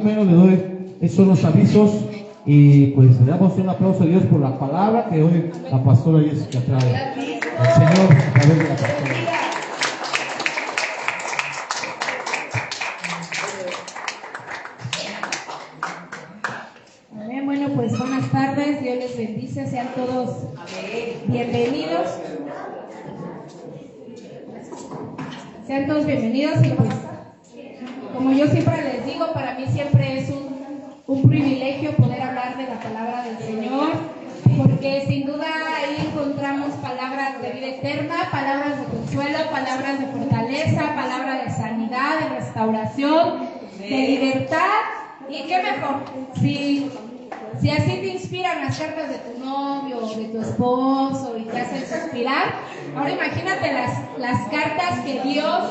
Bueno, le doy, esos son los avisos y pues le damos un aplauso a Dios por la palabra que hoy la pastora Jessica trae. El Señor a través de la pastora. Amén. Bueno, pues buenas tardes, Dios les bendice, sean todos bienvenidos. Sean todos bienvenidos y pues, como yo siempre les digo, para mí siempre es un privilegio poder hablar de la palabra del Señor, porque sin duda ahí encontramos palabras de vida eterna, palabras de consuelo, palabras de fortaleza, palabras de sanidad, de restauración, de libertad. Y qué mejor, si así te inspiran las cartas de tu novio o de tu esposo y te hacen suspirar, ahora imagínate las cartas que Dios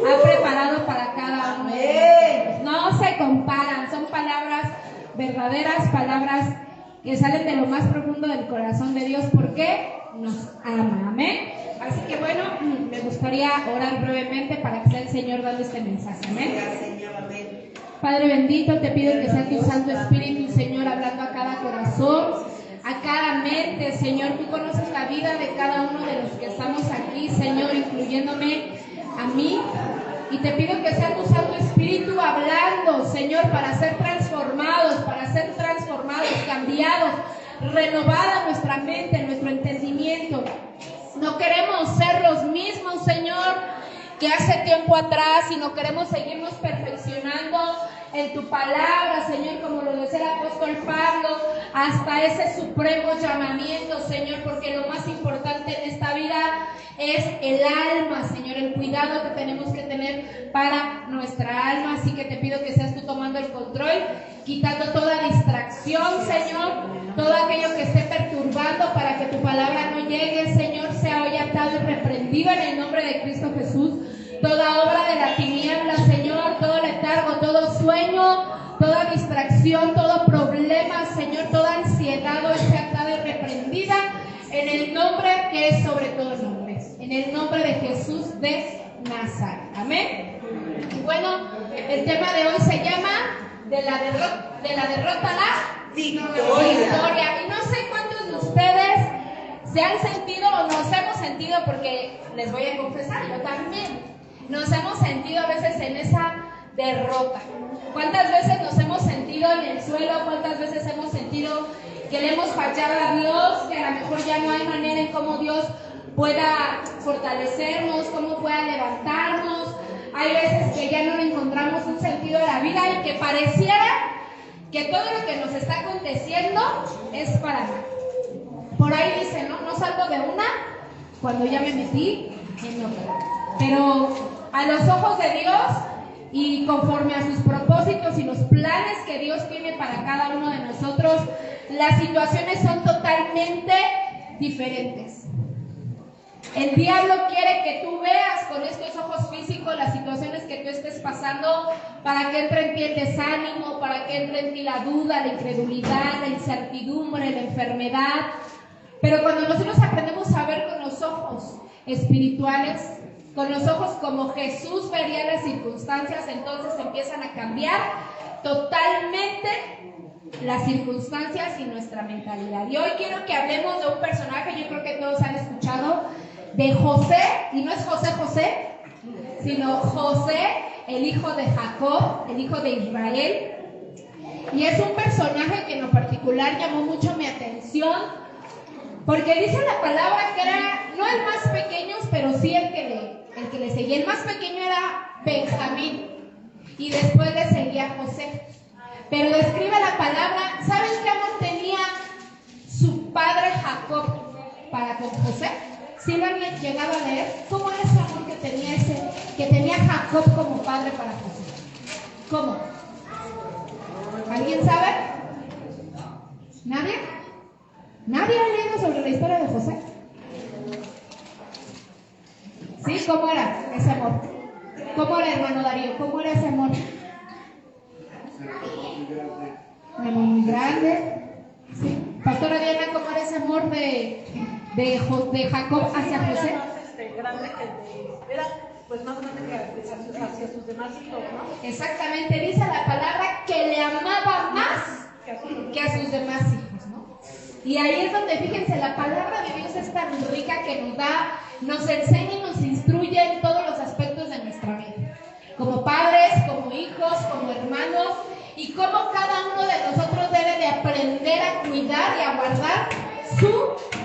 ha preparado para cada uno de nosotros. No se comparan, son palabras verdaderas, palabras que salen de lo más profundo del corazón de Dios porque nos ama, amén. Así que bueno, me gustaría orar brevemente para que sea el Señor dando este mensaje, amén. Padre bendito, te pido que sea tu Santo Espíritu, Señor, hablando a cada corazón, a cada mente, Señor. Tú conoces la vida de cada uno de los que estamos aquí, Señor, incluyéndome a mí. Y te pido que sea tu Santo Espíritu hablando, Señor, para ser transformados, cambiados, renovada nuestra mente, nuestro entendimiento. No queremos ser los mismos, Señor, que hace tiempo atrás, sino queremos seguirnos perfeccionando en tu palabra, Señor, como lo decía el apóstol Pablo, hasta ese supremo llamamiento, Señor, porque lo más importante en esta vida es el alma, Señor, el cuidado que tenemos que tener para nuestra alma. Así que te pido que seas tú tomando el control, quitando toda distracción, Señor, todo aquello que esté perturbando para que tu palabra no llegue, Señor, sea hoy atado y reprendido en el nombre de Cristo Jesús. Toda obra de la tiniebla, Señor, todo letargo, todo sueño, toda distracción, todo problema, Señor, toda ansiedad hoy sea atada y reprendida en el nombre que es sobre todo nombre, en el nombre de Jesús de Nazaret. Amén. Y bueno, el tema de hoy se llama de la derrota a la victoria. Y no sé cuántos de ustedes se han sentido o nos hemos sentido, porque les voy a confesar, yo también. Nos hemos sentido a veces en esa derrota. ¿Cuántas veces nos hemos sentido en el suelo? ¿Cuántas veces hemos sentido que le hemos fallado a Dios? Que a lo mejor ya no hay manera en cómo Dios pueda fortalecernos, cómo pueda levantarnos. Hay veces que ya no le encontramos un sentido a la vida y que pareciera que todo lo que nos está aconteciendo es para nada. Por ahí dice, ¿no? No salgo de una cuando ya me metí en otra. Pero a los ojos de Dios y conforme a sus propósitos y los planes que Dios tiene para cada uno de nosotros, las situaciones son totalmente diferentes. El diablo quiere que tú veas con estos ojos físicos las situaciones que tú estés pasando para que entre en ti el desánimo, para que entre en ti la duda, la incredulidad, la incertidumbre, la enfermedad. Pero cuando nosotros aprendemos a ver con los ojos espirituales, con los ojos como Jesús vería las circunstancias, entonces empiezan a cambiar totalmente las circunstancias y nuestra mentalidad. Y hoy quiero que hablemos de un personaje, yo creo que todos han escuchado, de José, y no es José, sino José, el hijo de Jacob, el hijo de Israel. Y es un personaje que en lo particular llamó mucho mi atención, porque dice la palabra que era no el más pequeño, pero sí el que le seguía. El más pequeño era Benjamín y después le seguía José. Pero describe la palabra, ¿saben qué amor tenía su padre Jacob para con José? ¿Sí lo han llegado a leer? ¿Cómo era ese amor que tenía Jacob como padre para José? ¿Cómo? ¿Alguien sabe? ¿Nadie? ¿Nadie ha leído sobre la historia de José? ¿Sí? ¿Cómo era ese amor? ¿Cómo era, hermano Darío? ¿Cómo era ese amor? Un amor muy grande. ¿Sí? Pastora Diana, ¿cómo era ese amor de Jacob hacia José? Grande, pues más grande que hacia sus demás hijos, ¿no? Exactamente, dice la palabra que le amaba más que a sus demás hijos, ¿no? Y ahí es donde, fíjense, la palabra de Dios es tan rica que nos enseña y nos instruye en todos los aspectos de nuestra vida, como padres, como hijos, como hermanos, y cómo cada uno de nosotros debe de aprender a cuidar y a guardar su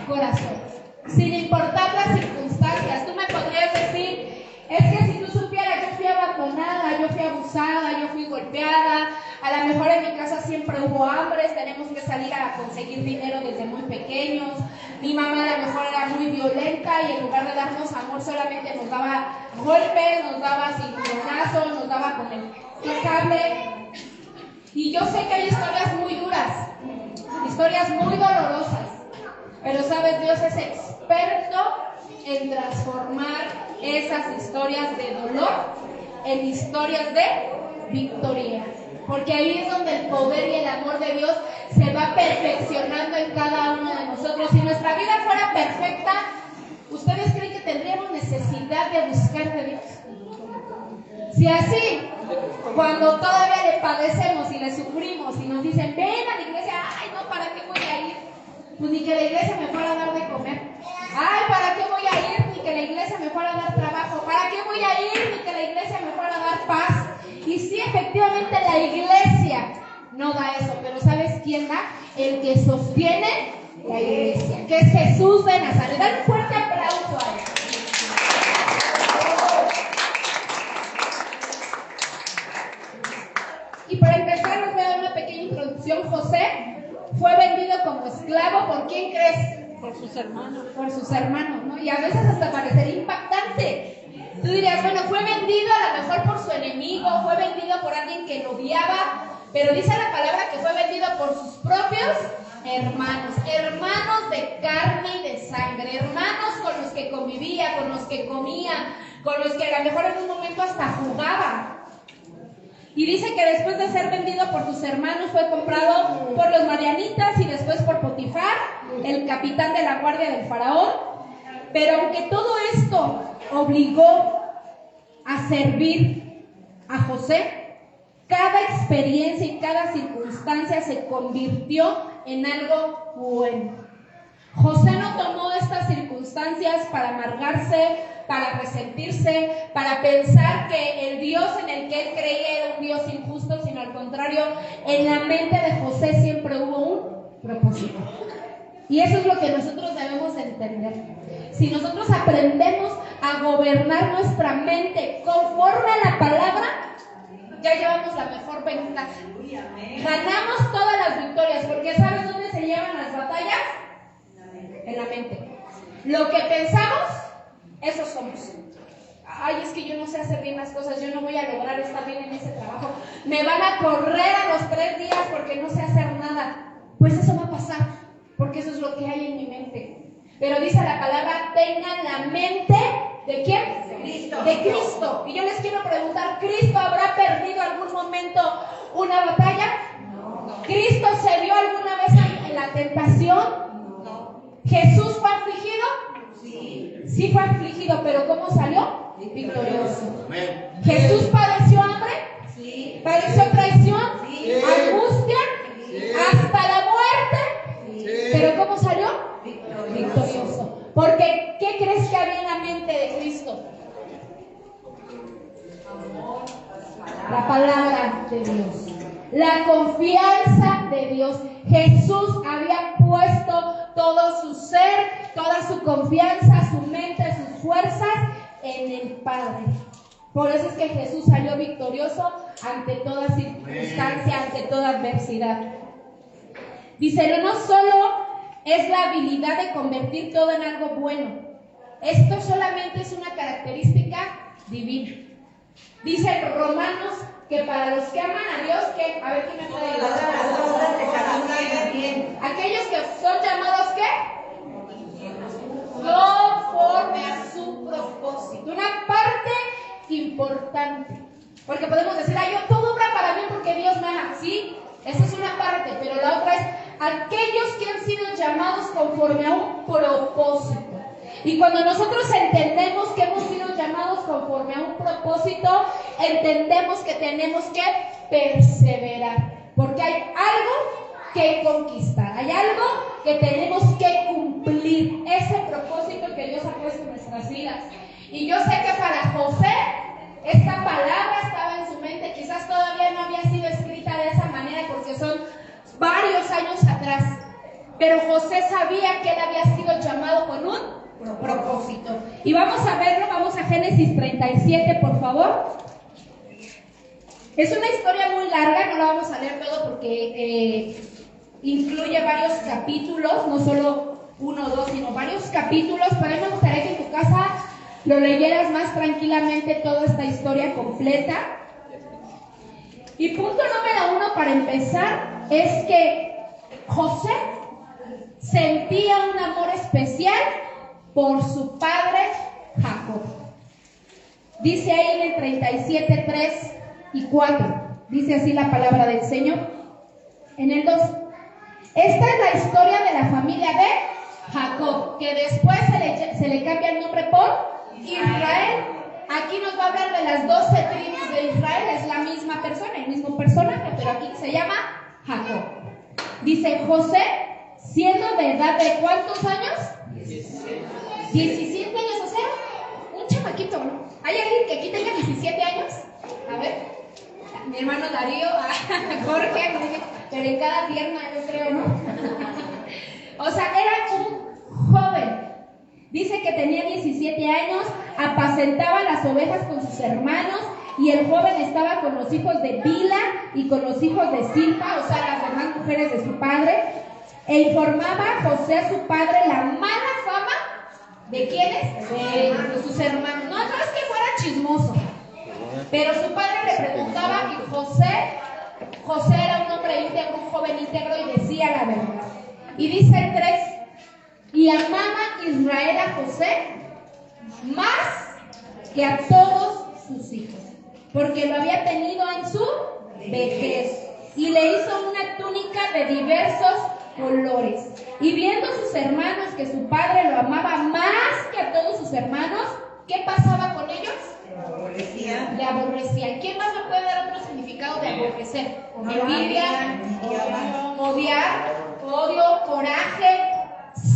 corazón, sin importar las circunstancias. Tú me podrías decir, es que si tú supieras, yo fui abandonada, yo fui abusada, yo fui golpeada, a lo mejor en mi casa siempre hubo hambre, tenemos que salir a conseguir dinero desde muy pequeños, mi mamá a lo mejor era muy violenta y en lugar de darnos amor solamente nos daba golpes, nos daba cinturonazos, nos daba con el cable. Y yo sé que hay historias muy duras, historias muy dolorosas, pero sabes, Dios es experto en transformar esas historias de dolor en historias de victoria, porque ahí es donde el poder y el amor de Dios se va perfeccionando en cada uno de nosotros. Si nuestra vida fuera perfecta, ¿ustedes creen que tendríamos necesidad de buscar de Dios? Si así, cuando todavía le padecemos y le sufrimos y nos dicen, ven a la iglesia, ay no, ¿para qué voy a ir? Pues ni que la iglesia me fuera a dar de comer. Ay, ¿para qué voy a ir? Ni que la iglesia me fuera a dar trabajo. ¿Para qué voy a ir? Ni que la iglesia me fuera a dar paz. Y sí, efectivamente la iglesia no da eso, pero ¿sabes quién da? El que sostiene la iglesia, que es Jesús de Nazaret. Dan un fuerte aplauso a él. Y para empezar les voy a dar una pequeña introducción. José fue vendido como esclavo. ¿Por quién crees? Por sus hermanos. Por sus hermanos, ¿no? Y a veces hasta parecería impactante. Tú dirías, bueno, fue vendido a lo mejor por su enemigo, fue vendido por alguien que lo odiaba, pero dice la palabra que fue vendido por sus propios hermanos, hermanos de carne y de sangre, hermanos con los que convivía, con los que comía, con los que a lo mejor en un momento hasta jugaba. Y dice que después de ser vendido por sus hermanos fue comprado por los madianitas y después por Potifar, el capitán de la guardia del faraón. Pero aunque todo esto obligó a servir a José, cada experiencia y cada circunstancia se convirtió en algo bueno. José no tomó estas circunstancias para amargarse, para resentirse, para pensar que el Dios en el que él creía era un Dios injusto, sino al contrario, en la mente de José siempre hubo un propósito. Y eso es lo que nosotros debemos entender. Si nosotros aprendemos a gobernar nuestra mente conforme a la palabra, ya llevamos la mejor ventaja. Ganamos todas las victorias, porque ¿sabes dónde se llevan las batallas? En la mente. Lo que pensamos, eso somos. Ay, es que yo no sé hacer bien las cosas, yo no voy a lograr estar bien en ese trabajo, me van a correr a los 3 días porque no sé hacer nada. Pues eso va a pasar, porque eso es lo que hay en mi mente. Pero dice la palabra, tengan la mente ¿de quién? De Cristo. De Cristo. Y yo les quiero preguntar, ¿Cristo habrá perdido algún momento una batalla? No. ¿Cristo se vio alguna vez en la tentación? ¿Jesús fue afligido? Sí. Sí fue afligido, pero ¿cómo salió? Victorioso. Amén. ¿Jesús padeció hambre? Sí. ¿Padeció traición? Sí. ¿Angustia? Sí. ¿Hasta la muerte? Sí. ¿Pero cómo salió? Victorioso. Porque, ¿qué crees que había en la mente de Cristo? La palabra de Dios. La confianza de Dios. Jesús había puesto todo su ser, toda su confianza, su mente, sus fuerzas en el Padre. Por eso es que Jesús salió victorioso ante toda circunstancia, ante toda adversidad. Dice, no solo es la habilidad de convertir todo en algo bueno. Esto solamente es una característica divina. Dice Romanos que para los que aman a Dios, que a ver quién me puede ayudar. Aquellos que son llamados, ¿qué? Conforme a su propósito. Una parte importante. Porque podemos decir, todo obra para mí porque Dios me ama. Sí, esa es una parte, pero la otra es aquellos que han sido llamados conforme a un propósito. Y cuando nosotros entendemos que hemos sido llamados conforme a un propósito, entendemos que tenemos que perseverar, porque hay algo que conquistar, hay algo que tenemos que cumplir, ese propósito que Dios ha puesto en nuestras vidas. Y yo sé que para José esta palabra estaba en su mente, quizás todavía no había sido escrita de esa manera porque son varios años atrás, pero José sabía que él había sido llamado con un propósito. Y vamos a verlo, vamos a Génesis 37, por favor. Es una historia muy larga, no la vamos a leer todo porque incluye varios capítulos, no solo 1 o 2, sino varios capítulos, pero a mí me gustaría que en tu casa lo leyeras más tranquilamente toda esta historia completa. Y punto número 1 para empezar es que José sentía un amor especial por su padre Jacob. Dice ahí en el 37, 3 y 4, dice así la palabra del Señor. En el 2, esta es la historia de la familia de Jacob, que después se le cambia el nombre por Israel. Aquí nos va a hablar de las 12 tribus de Israel, es la misma persona, el mismo personaje, pero aquí se llama Jacob. Dice, José, siendo de edad de ¿cuántos años? 17 años, o sea, un chamaquito, ¿no? ¿Hay alguien que aquí tenga 17 años? A ver, mi hermano Darío, Jorge, pero en cada pierna yo creo, ¿no? O sea, era un joven. Dice que tenía 17 años, apacentaba las ovejas con sus hermanos, y el joven estaba con los hijos de Bila y con los hijos de Silpa, o sea, las demás mujeres de su padre, e informaba a José a su padre la mala fama ¿de quiénes? De sus hermanos. No es que fuera chismoso, pero su padre le preguntaba y José era un hombre íntegro, un joven íntegro, y decía la verdad. Y dice el 3, y amaba Israel a José más que a todos sus hijos, porque lo había tenido en su vejez, y le hizo una túnica de diversos colores. Y viendo sus hermanos que su padre lo amaba más que a todos sus hermanos, ¿qué pasaba con ellos? Le aborrecían. ¿Quién más me puede dar otro significado de aborrecer? Envidia, odiar, odio, coraje,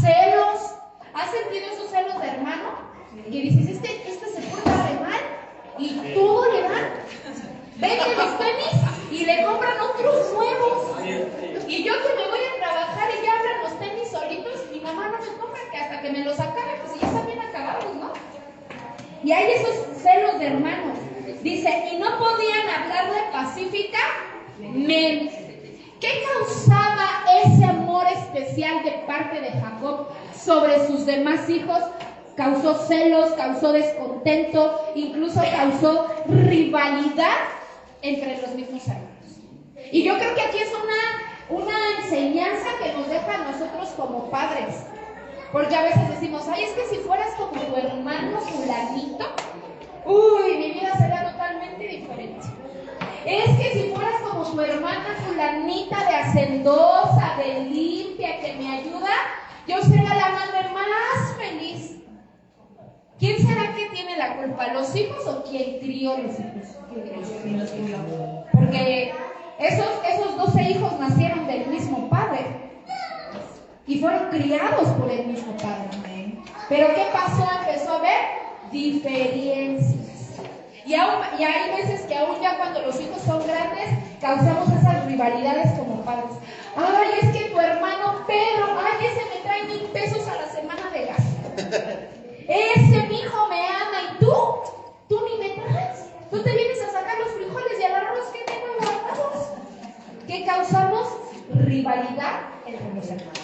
celos. ¿Has sentido esos celos de hermano? Que dices, este se porta re mal y todo le dan. Venden los tenis y le compran otros nuevos. Y yo que me voy a trabajar y ya abran los tenis solitos, mi mamá no me compra, que hasta que me los acabe, pues ya están bien acabados, ¿no? Y hay esos celos de hermanos. Dice, y no podían hablarle pacíficamente. ¿Qué causaba ese amor especial de parte de Jacob sobre sus demás hijos? Causó celos, causó descontento, incluso causó rivalidad entre los mismos hermanos. Y yo creo que aquí es una enseñanza que nos deja a nosotros como padres. Porque a veces decimos, ay, es que si fueras como tu hermano fulanito, uy, mi vida sería totalmente diferente. Es que si fueras como tu hermana fulanita de hacendosa, de limpia, que me ayuda, yo sería la madre más feliz. ¿Quién será que tiene la culpa? ¿Los hijos o quién crió los hijos? Porque esos 12 hijos nacieron del mismo padre y fueron criados por el mismo padre. Pero ¿qué pasó? Empezó a haber diferencias. Y hay veces que aún ya cuando los hijos son grandes, causamos esas rivalidades como padres. Ay, es que tu hermano Pedro, ay, ese me trae 1,000 pesos a la semana de gasto. Ese mi hijo me ama y tú ni me traes. Tú te vienes a sacar los frijoles y el arroz que tengo guardados. ¿Qué causamos? Rivalidad entre los hermanos.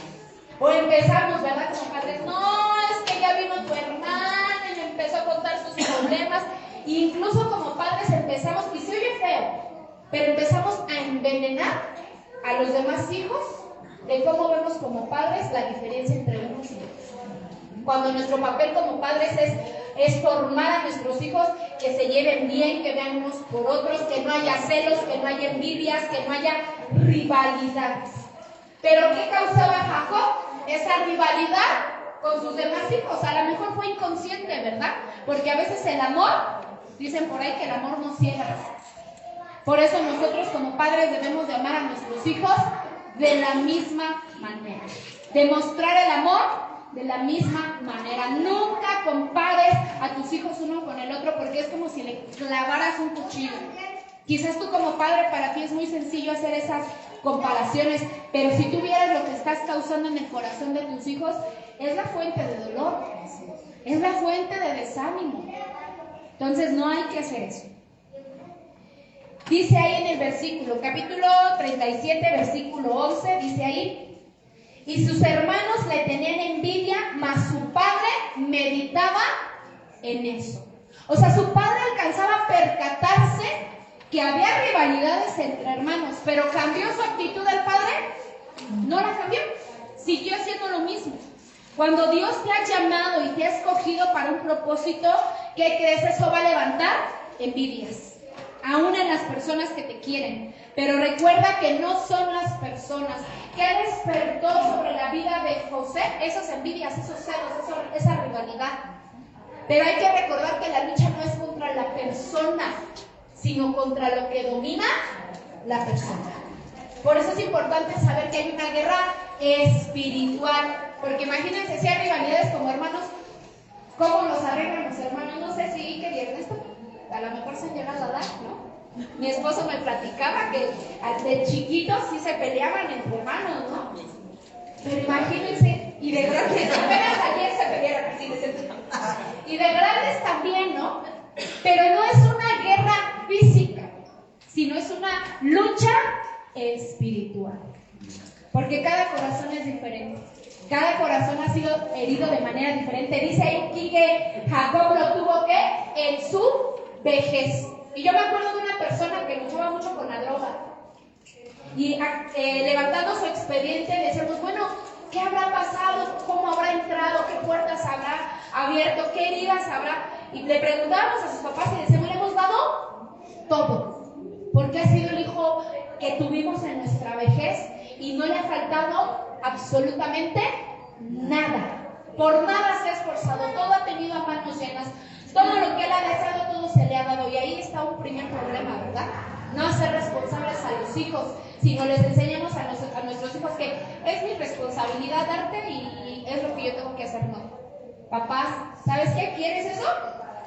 O empezamos, ¿verdad? Como padres, no, es que ya vino tu hermana y me empezó a contar sus problemas. E incluso como padres empezamos, y se oye feo, pero empezamos a envenenar a los demás hijos de cómo vemos como padres la diferencia entre unos y otros. Cuando nuestro papel como padres es formar a nuestros hijos que se lleven bien, que vean unos por otros, que no haya celos, que no haya envidias, que no haya rivalidades. ¿Pero qué causaba Jacob? Esa rivalidad con sus demás hijos. A lo mejor fue inconsciente, ¿verdad? Porque a veces el amor, dicen por ahí que el amor no ciega. Por eso nosotros como padres debemos de amar a nuestros hijos de la misma manera. Demostrar el amor de la misma manera. Nunca compares a tus hijos uno con el otro, porque es como si le clavaras un cuchillo. Quizás tú como padre, para ti es muy sencillo hacer esas comparaciones, pero si tú vieras lo que estás causando en el corazón de tus hijos, es la fuente de dolor, es la fuente de desánimo. Entonces no hay que hacer eso. Dice ahí en el versículo, capítulo 37, versículo 11, dice ahí: y sus hermanos le tenían envidia, mas su padre meditaba en eso. O sea, su padre alcanzaba a percatarse que había rivalidades entre hermanos, pero ¿cambió su actitud el padre? No la cambió, siguió haciendo lo mismo. Cuando Dios te ha llamado y te ha escogido para un propósito, ¿qué crees? Eso va a levantar envidias, aún en las personas que te quieren. Pero recuerda que no son las personas. ¿Qué despertó sobre la vida de José? Esas envidias, esos celos, esa rivalidad. Pero hay que recordar que la lucha no es contra la persona, sino contra lo que domina la persona. Por eso es importante saber que hay una guerra espiritual. Porque imagínense, si hay rivalidades como hermanos, ¿cómo los arreglan los hermanos? No sé si que vieron esto, a lo mejor se han llegado a dar, ¿no? Mi esposo me platicaba que de chiquitos sí se peleaban entre hermanos, ¿no? Pero imagínense, y de grandes, apenas ayer se pelearon así de centro. Y de grandes también, ¿no? Pero no es una guerra física, sino es una lucha espiritual. Porque cada corazón es diferente. Cada corazón ha sido herido de manera diferente. Dice ahí que Jacob lo tuvo que en su vejez. Y yo me acuerdo de una persona que luchaba mucho con la droga. Y levantando su expediente decíamos, bueno, ¿qué habrá pasado? ¿Cómo habrá entrado? ¿Qué puertas habrá abierto? ¿Qué heridas habrá? Y le preguntábamos a sus papás y decíamos, le hemos dado todo. Porque ha sido el hijo que tuvimos en nuestra vejez y no le ha faltado absolutamente nada. Por nada se ha esforzado, todo ha tenido a manos llenas. Todo lo que él ha deseado, todo se le ha dado. Y ahí está un primer problema, ¿verdad? No hacer responsables a los hijos, sino les enseñamos a nuestros hijos que es mi responsabilidad darte y es lo que yo tengo que hacer. No. Papás, ¿sabes qué? ¿Quieres eso?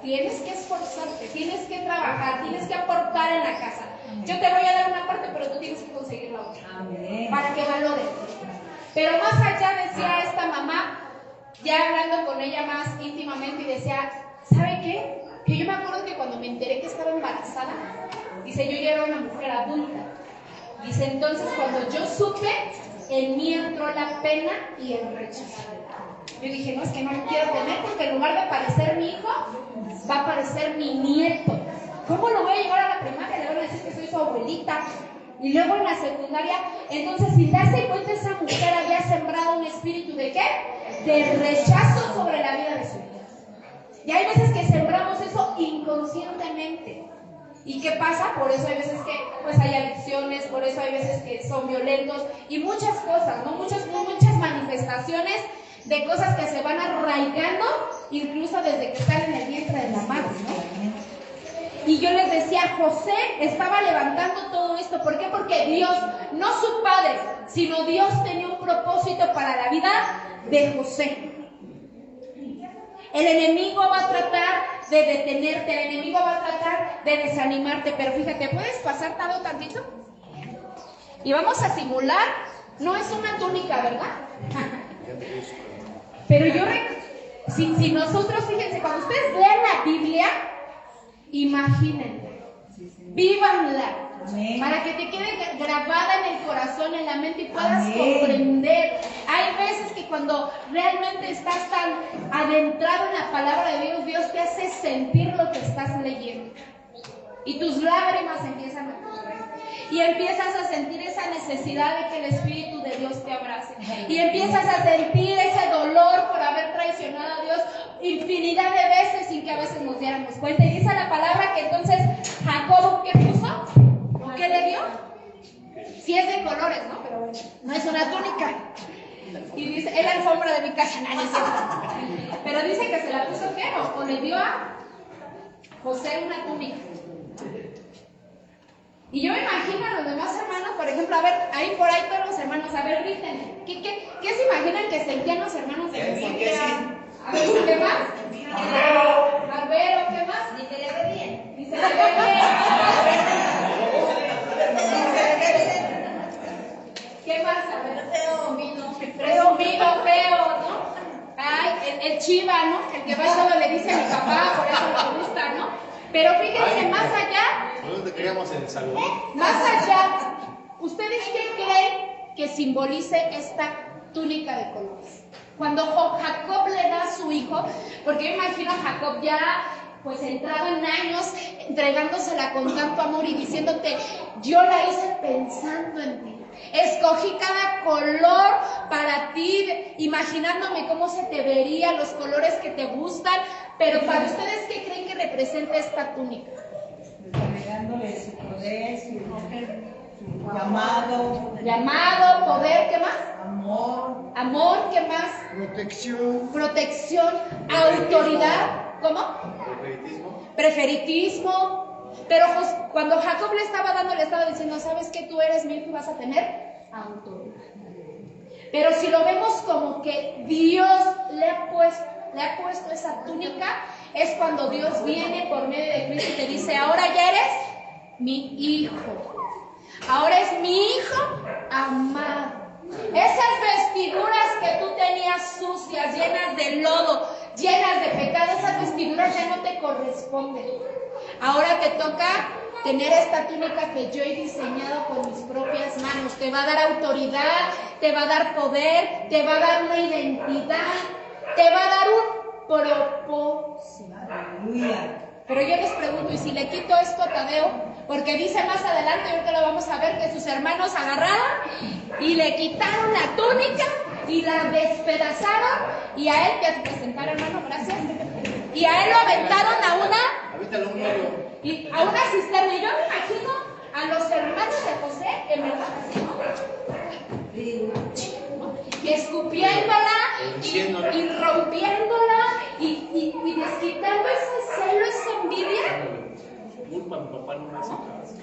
Tienes que esforzarte, tienes que trabajar, tienes que aportar en la casa. Yo te voy a dar una parte, pero tú tienes que conseguir la otra. Para que valores. Pero más allá, decía esta mamá, ya hablando con ella más íntimamente, y decía, ¿sabe qué? Que yo me acuerdo que cuando me enteré que estaba embarazada, dice, yo ya era una mujer adulta. Dice, entonces cuando yo supe, en mí entró la pena y el rechazo. Yo dije, no, es que no lo quiero tener, porque en lugar de parecer mi hijo, va a parecer mi nieto. ¿Cómo lo voy a llevar a la primaria? Le voy a decir que soy su abuelita. Y luego en la secundaria, entonces sin darse cuenta, esa mujer había sembrado un espíritu ¿de qué? De rechazo sobre la vida de su hijo. Y hay veces que sembramos eso inconscientemente. ¿Y qué pasa? Por eso hay veces que pues hay adicciones, por eso hay veces que son violentos y muchas cosas, ¿no? Muchas manifestaciones de cosas que se van arraigando incluso desde que están en el vientre de la madre, ¿no? Y yo les decía, José estaba levantando todo esto. ¿Por qué? Porque Dios, no su padre, sino Dios tenía un propósito para la vida de José. El enemigo va a tratar de detenerte, el enemigo va a tratar de desanimarte, pero fíjate, ¿puedes pasar tantito? Y vamos a simular, no es una túnica, ¿verdad? Pero yo, si nosotros, fíjense, cuando ustedes lean la Biblia, imaginen, vívanla, para que te quede grabada en el corazón, en la mente y puedas comprender. Hay veces que cuando realmente estás tan adentrado en la palabra de Dios, Dios te hace sentir lo que estás leyendo y tus lágrimas empiezan a correr y empiezas a sentir esa necesidad de que el Espíritu de Dios te abrace y empiezas a sentir ese dolor por haber traicionado a Dios infinidad de veces sin que a veces nos diéramos cuenta. Y dice la palabra que entonces Jacob, ¿qué puso? ¿Qué le dio? Sí es de colores, ¿no? Pero bueno, no es una túnica. Y dice, es la alfombra de mi casa. No, no es cierto. Pero dice que se la puso ¿qué? O le dio a José una túnica. Y yo me imagino a los demás hermanos, por ejemplo, a ver, ahí por ahí todos los hermanos, a ver, griten. ¿Qué se imaginan que sentían los hermanos de José? A ver, ¿qué más? Barbero, ¿qué más? Ni se le ve bien. Ni se le ve bien. ¿Qué más? A ver, presumido, feo, ¿no? Ay, el chiva, ¿no? El que va y todo le dice a mi papá, por eso le gusta, ¿no? Pero fíjense, más allá. ¿Dónde queríamos en salud? Más allá, ¿ustedes qué creen que simbolice esta túnica de colores? Cuando Jacob le da a su hijo, porque yo imagino a Jacob ya pues entrado en años, entregándosela con tanto amor y diciéndote, yo la hice pensando en ti. Escogí cada color para ti, imaginándome cómo se te vería, los colores que te gustan, pero para ustedes, ¿qué creen que representa esta túnica? Dándole su poder, su llamado, poder, ¿qué más? amor, ¿qué más? Protección, autoridad, ¿cómo? Preferitismo. Pero cuando Jacob le estaba dando, le estaba diciendo, ¿sabes qué? Tú eres mi hijo y vas a tener autoridad. Pero si lo vemos como que Dios le ha puesto esa túnica, es cuando Dios viene por medio de Cristo y te dice, ahora ya eres mi hijo. Ahora es mi hijo amado. Esas vestiduras que tú tenías sucias, llenas de lodo, llenas de pecado, esas vestiduras ya no te corresponden. Ahora te toca tener esta túnica que yo he diseñado con mis propias manos. Te va a dar autoridad, te va a dar poder, te va a dar una identidad, te va a dar un propósito. Pero yo les pregunto, ¿y si le quito esto a Tadeo? Porque dice más adelante, y ahorita lo vamos a ver, que sus hermanos agarraron y le quitaron la túnica y la despedazaron, y a él, te presentar, hermano, gracias, y a él lo aventaron a una cisterna. Y yo me imagino a los hermanos de José, en verdad, así, ¿no? Y escupiéndola y rompiéndola y desquitando ese celo, esa envidia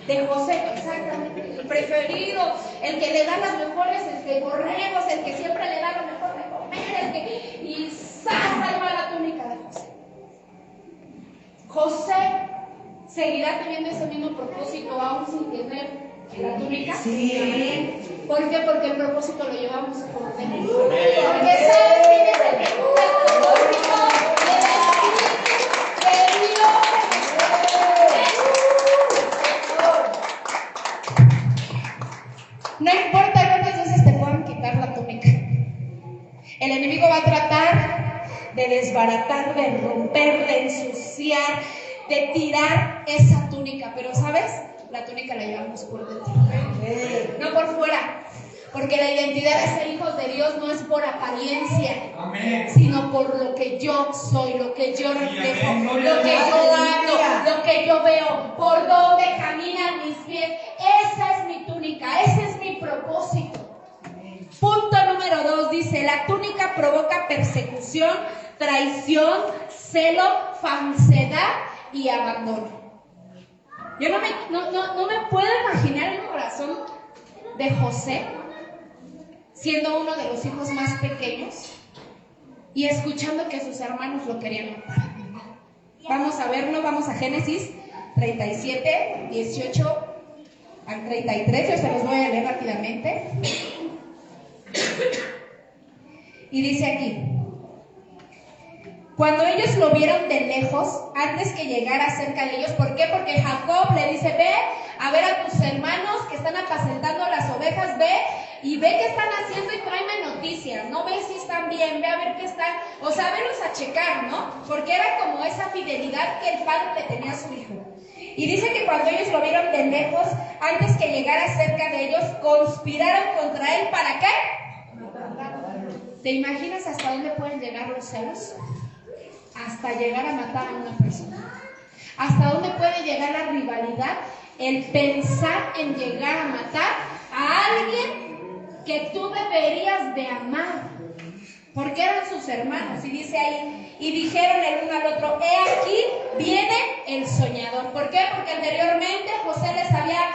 de José, exactamente, el preferido, el que le da las mejores borregos, el que siempre le da lo mejor de comer, y salva la túnica de José. José seguirá teniendo ese mismo propósito aún sin tener la túnica. Sí. ¿Por qué? Porque el propósito lo llevamos por dentro. Porque ¿sabes quién es el propósito de Dios? No importa cuántas veces te puedan quitar la túnica. El enemigo va a tratar de desbaratar, de romper, de ensuciar, de tirar esa túnica. Pero ¿sabes? La túnica la llevamos por dentro, no por fuera. Porque la identidad de ser hijos de Dios no es por apariencia, sino por lo que yo soy, lo que yo reflejo, lo que yo ando, lo que yo veo, por donde caminan mis pies. Esa es mi túnica, ese es mi propósito. Punto número 2 dice, la túnica provoca persecución, traición, celo, falsedad y abandono. Yo no me puedo imaginar el corazón de José siendo uno de los hijos más pequeños y escuchando que sus hermanos lo querían matar. Vamos a verlo, vamos a Génesis 37, 18 al 33, yo se los voy a leer rápidamente. Y dice aquí, cuando ellos lo vieron de lejos, antes que llegara cerca de ellos, ¿por qué? Porque Jacob le dice, ve a ver a tus hermanos que están apacentando las ovejas, ve y ve qué están haciendo y tráeme noticias, ¿no? Ve si están bien, ve a ver qué están, o sea, velos a checar, ¿no? Porque era como esa fidelidad que el padre le tenía a su hijo. Y dice que cuando ellos lo vieron de lejos, antes que llegara cerca de ellos, conspiraron contra él, ¿para qué? ¿Te imaginas hasta dónde pueden llegar los celos? Hasta llegar a matar a una persona. ¿Hasta dónde puede llegar la rivalidad? El pensar en llegar a matar a alguien que tú deberías de amar, porque eran sus hermanos. Y dice ahí, y dijeron el uno al otro, he aquí viene el soñador. ¿Por qué? Porque anteriormente José les había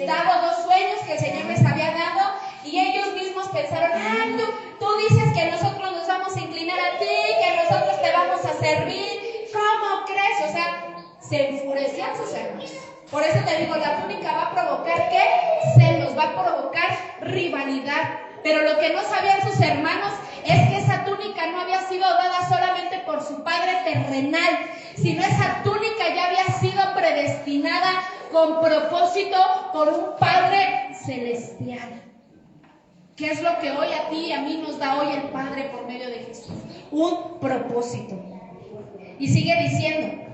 dado 2 sueños que el Señor les había dado, y ellos mismos pensaron, ay, tú dices que nosotros nos vamos a inclinar a ti, que nosotros te vamos a servir, ¿cómo crees? O sea, se enfurecían sus hermanos. Por eso te digo, la túnica va a provocar ¿qué? Celos, va a provocar rivalidad. Pero lo que no sabían sus hermanos es que esa túnica no había sido dada solamente por su padre terrenal, sino esa túnica ya había sido predestinada con propósito por un Padre celestial. ¿Qué es lo que hoy a ti y a mí nos da hoy el Padre por medio de Jesús? Un propósito. Y sigue diciendo,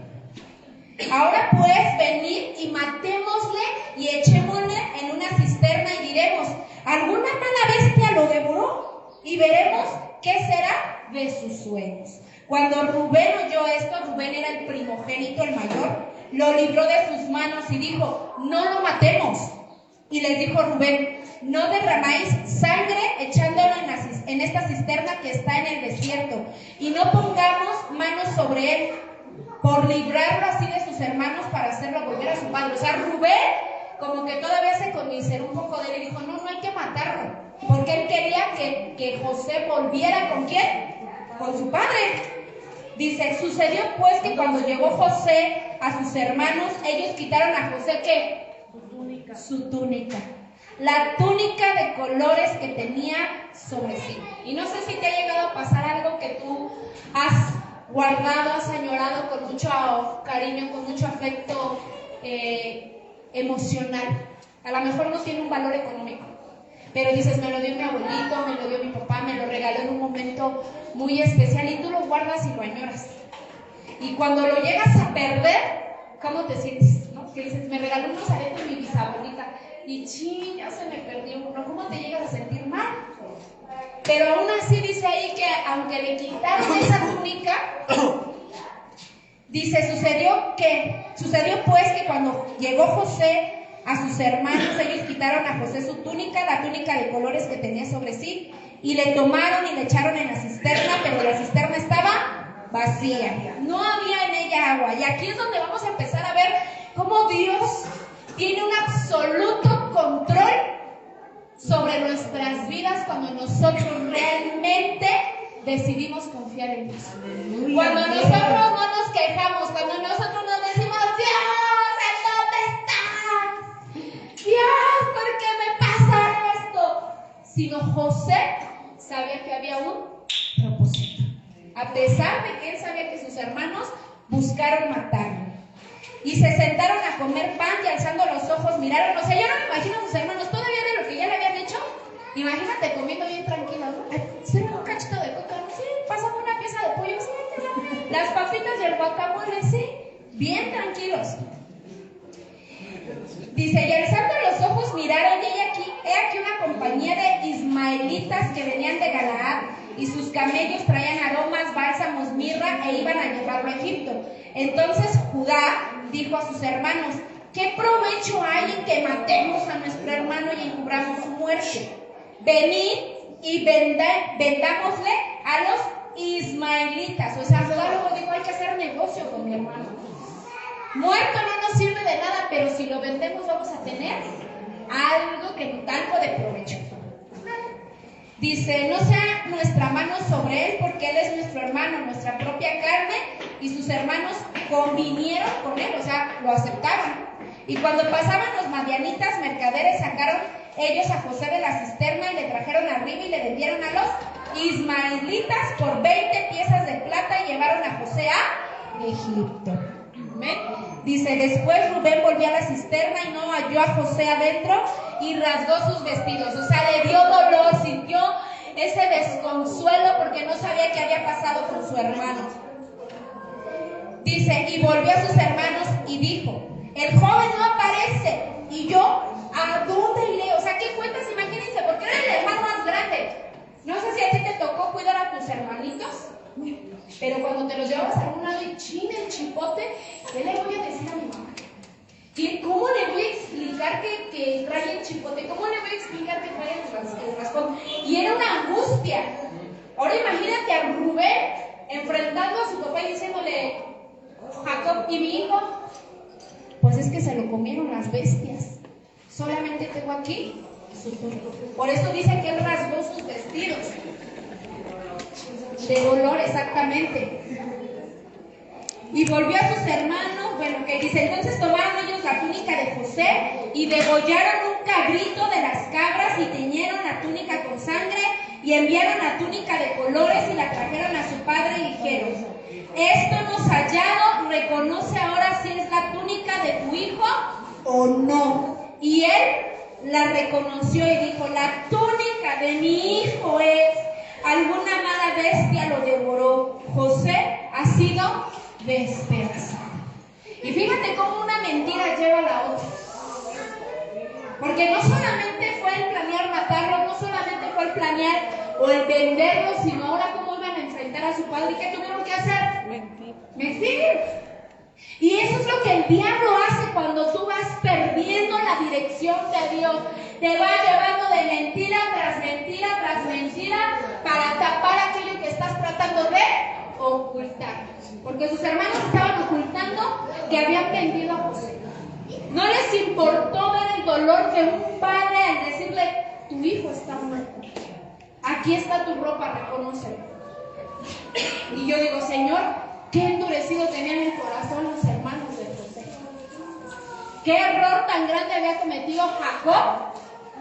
ahora pues venid y matémosle y echémosle en una cisterna y diremos, ¿alguna mala bestia lo devoró? Y veremos qué será de sus sueños. Cuando Rubén oyó esto, Rubén era el primogénito, el mayor, lo libró de sus manos y dijo, no lo matemos. Y les dijo Rubén, no derramáis sangre echándolo en esta cisterna que está en el desierto, y no pongamos manos sobre él, por librarlo así de sus hermanos para hacerlo volver a su padre. O sea, Rubén como que todavía se conmiseró un poco de él y dijo, no hay que matarlo, porque él quería que José volviera ¿con quién? Con su padre. Dice, sucedió pues que cuando llegó José a sus hermanos, ellos quitaron a José ¿qué? Su túnica. La túnica de colores que tenía sobre sí. Y no sé si te ha llegado a pasar algo que tú has guardado, has añorado con mucho cariño, con mucho afecto emocional. A lo mejor no tiene un valor económico, pero dices, me lo dio mi abuelito, me lo dio mi papá, me lo regaló en un momento muy especial, y tú lo guardas y lo añoras. Y cuando lo llegas a perder, ¿cómo te sientes? ¿No? Que dices, me regaló unos aretes mi bisabuelita y ching, ya se me perdió uno. ¿Cómo te llegas a sentir mal? Pero aún así dice ahí que aunque le quitaron esa túnica, dice, sucedió pues que cuando llegó José a sus hermanos, ellos quitaron a José su túnica, la túnica de colores que tenía sobre sí, y le tomaron y le echaron en la cisterna, pero la cisterna estaba vacía, no había en ella agua. Y aquí es donde vamos a empezar a ver cómo Dios tiene un absoluto control sobre nuestras vidas cuando nosotros realmente decidimos confiar en Dios. Cuando nosotros no nos quejamos, cuando nosotros nos decimos, Dios, ¿en dónde estás? Dios, ¿por qué me pasa esto? Sino José sabía que había un propósito, a pesar de que él sabía que sus hermanos buscaron matarlo. Y se sentaron a comer pan y alzando los ojos miraron. O sea, yo no me imagino a sus hermanos todavía de lo que ya le habían hecho. Imagínate comiendo bien tranquilos, ¿no? Sirve un cachito de coca, ¿no? Sí, pásame una pieza de pollo, sí, las papitas y el guacamole, sí, bien tranquilos. Dice, y alzando los ojos miraron, y he aquí una compañía de ismaelitas que venían de Galaad, y sus camellos traían aromas, bálsamos, mirra, e iban a llevarlo a Egipto. Entonces Judá dijo a sus hermanos, ¿qué provecho hay en que matemos a nuestro hermano y encubramos su muerte? Venid y vendámosle a los ismaelitas. O sea, Judá luego dijo, hay que hacer negocio con mi hermano. Muerto no nos sirve de nada, pero si lo vendemos vamos a tener algo de provecho. Dice, no sea nuestra mano sobre él, porque él es nuestro hermano, nuestra propia carne, y sus hermanos convinieron con él, o sea, lo aceptaron. Y cuando pasaban los madianitas mercaderes, sacaron ellos a José de la cisterna y le trajeron arriba y le vendieron a los ismaelitas por 20 piezas de plata y llevaron a José a Egipto. ¿Ven? Dice, después Rubén volvió a la cisterna y no halló a José adentro y rasgó sus vestidos. O sea, le dio dolor, sintió ese desconsuelo porque no sabía qué había pasado con su hermano. Dice, y volvió a sus hermanos y dijo, el joven no aparece. Y yo, ¿a dónde iré? O sea, ¿qué cuentas? Imagínense, porque era el hermano más grande. No sé si a ti te tocó cuidar a tus hermanitos, pero cuando te los llevabas a un lado y chin, el chipote, ¿qué le voy a decir a mi mamá? ¿Cómo le voy a explicar que trae el chipote? ¿Cómo le voy a explicar que trae el el raspón. Y era una angustia. Ahora imagínate a Rubén enfrentando a su papá y diciéndole, Jacob, ¿y mi hijo? Pues es que se lo comieron las bestias. Solamente tengo aquí su túnica. Por eso dice que él rasgó sus vestidos. De dolor, exactamente. Y volvió a sus hermanos, bueno, que dice, entonces tomaron ellos la túnica de José y degollaron un cabrito de las cabras y teñieron la túnica con sangre y enviaron la túnica de colores y la trajeron a su padre y dijeron, esto hemos hallado, reconoce ahora si es la túnica de tu hijo o no. Y él la reconoció y dijo, la túnica de mi hijo es, alguna mala bestia lo devoró, José ha sido despedazado. Y fíjate cómo una mentira lleva a la otra. Porque no solamente fue el planear matarlo, no solamente fue el planear o el venderlo, sino ahora cómo iban a enfrentar a su padre. ¿Y qué tuvieron que hacer? Mentir. Y eso es lo que el diablo hace cuando tú vas perdiendo la dirección de Dios. Te va llevando de mentira tras mentira tras mentira para tapar aquello que estás tratando de ocultar. Porque sus hermanos estaban ocultando que habían vendido a José. No les importó ver el dolor de un padre al decirle, tu hijo está muerto. Aquí está tu ropa, reconócelo. Y yo digo, Señor, qué endurecido tenían el corazón los hermanos de José. Qué error tan grande había cometido Jacob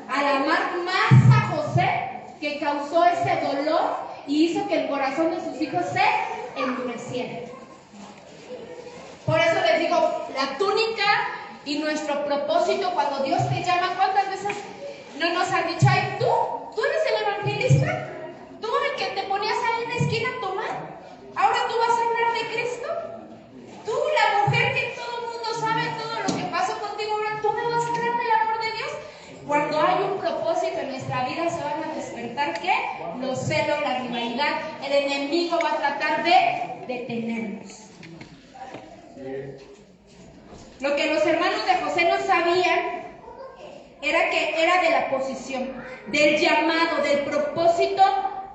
al amar más a José, que causó ese dolor y hizo que el corazón de sus hijos se endureciera. Por eso les digo, la túnica y nuestro propósito cuando Dios te llama, ¿cuántas veces no nos han dicho, ay, tú eres el evangelista? ¿Tú el que te ponías ahí en la esquina a tomar? ¿Ahora tú vas a hablar de Cristo? Tú, la mujer que todo el mundo sabe todo lo que pasó contigo, ahora tú me vas a hablar del amor de Dios. Cuando hay un propósito en nuestra vida se van a despertar, ¿qué? Los celos, la rivalidad. El enemigo va a tratar de detenernos. Lo que los hermanos de José no sabían era que era de la posición, del llamado, del propósito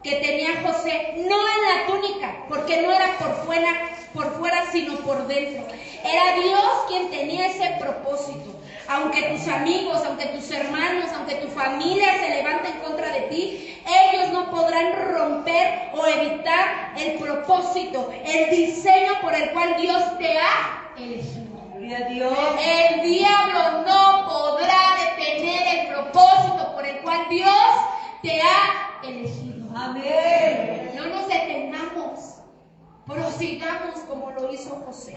que tenía José, no en la túnica, porque no era por fuera, sino por dentro. Era Dios quien tenía ese propósito. Aunque tus amigos, aunque tus hermanos, aunque tu familia se levante en contra de ti, ellos no podrán romper o evitar el propósito, el diseño por el cual Dios te ha elegido. El diablo no podrá detener el propósito por el cual Dios te ha elegido. Amén. No nos detengamos, prosigamos como lo hizo José.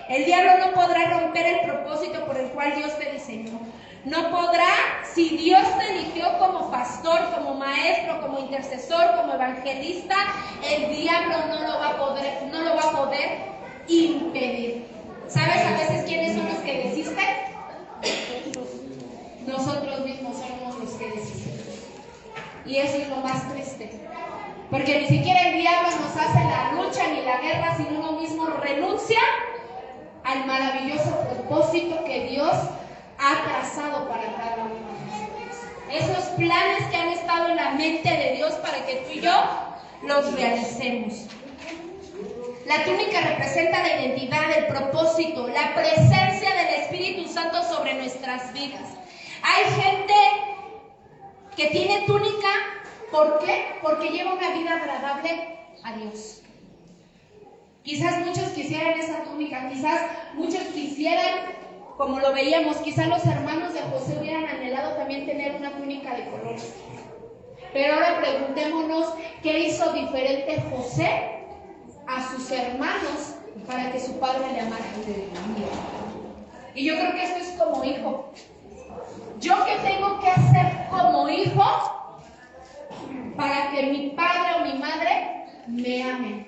El diablo no podrá romper el propósito por el cual Dios te diseñó. No podrá, si Dios te eligió como pastor, como maestro, como intercesor, como evangelista, el diablo no lo va a poder impedir. ¿Sabes a veces quiénes son los que desisten? Nosotros mismos somos los que desisten. Y eso es lo más triste. Porque ni siquiera el diablo nos hace la lucha ni la guerra, sino uno mismo renuncia al maravilloso propósito que Dios ha trazado para cada uno de nosotros. Esos planes que han estado en la mente de Dios para que tú y yo los realicemos. La túnica representa la identidad, el propósito, la presencia del Espíritu Santo sobre nuestras vidas. Hay gente que tiene túnica, ¿por qué? Porque lleva una vida agradable a Dios. Quizás muchos quisieran esa túnica, quizás muchos quisieran, como lo veíamos, quizás los hermanos de José hubieran anhelado también tener una túnica de colores. Pero ahora preguntémonos, ¿qué hizo diferente José a sus hermanos para que su padre le amara? Y yo creo que esto es como hijo. ¿Yo qué tengo que hacer como hijo para que mi padre o mi madre me amen?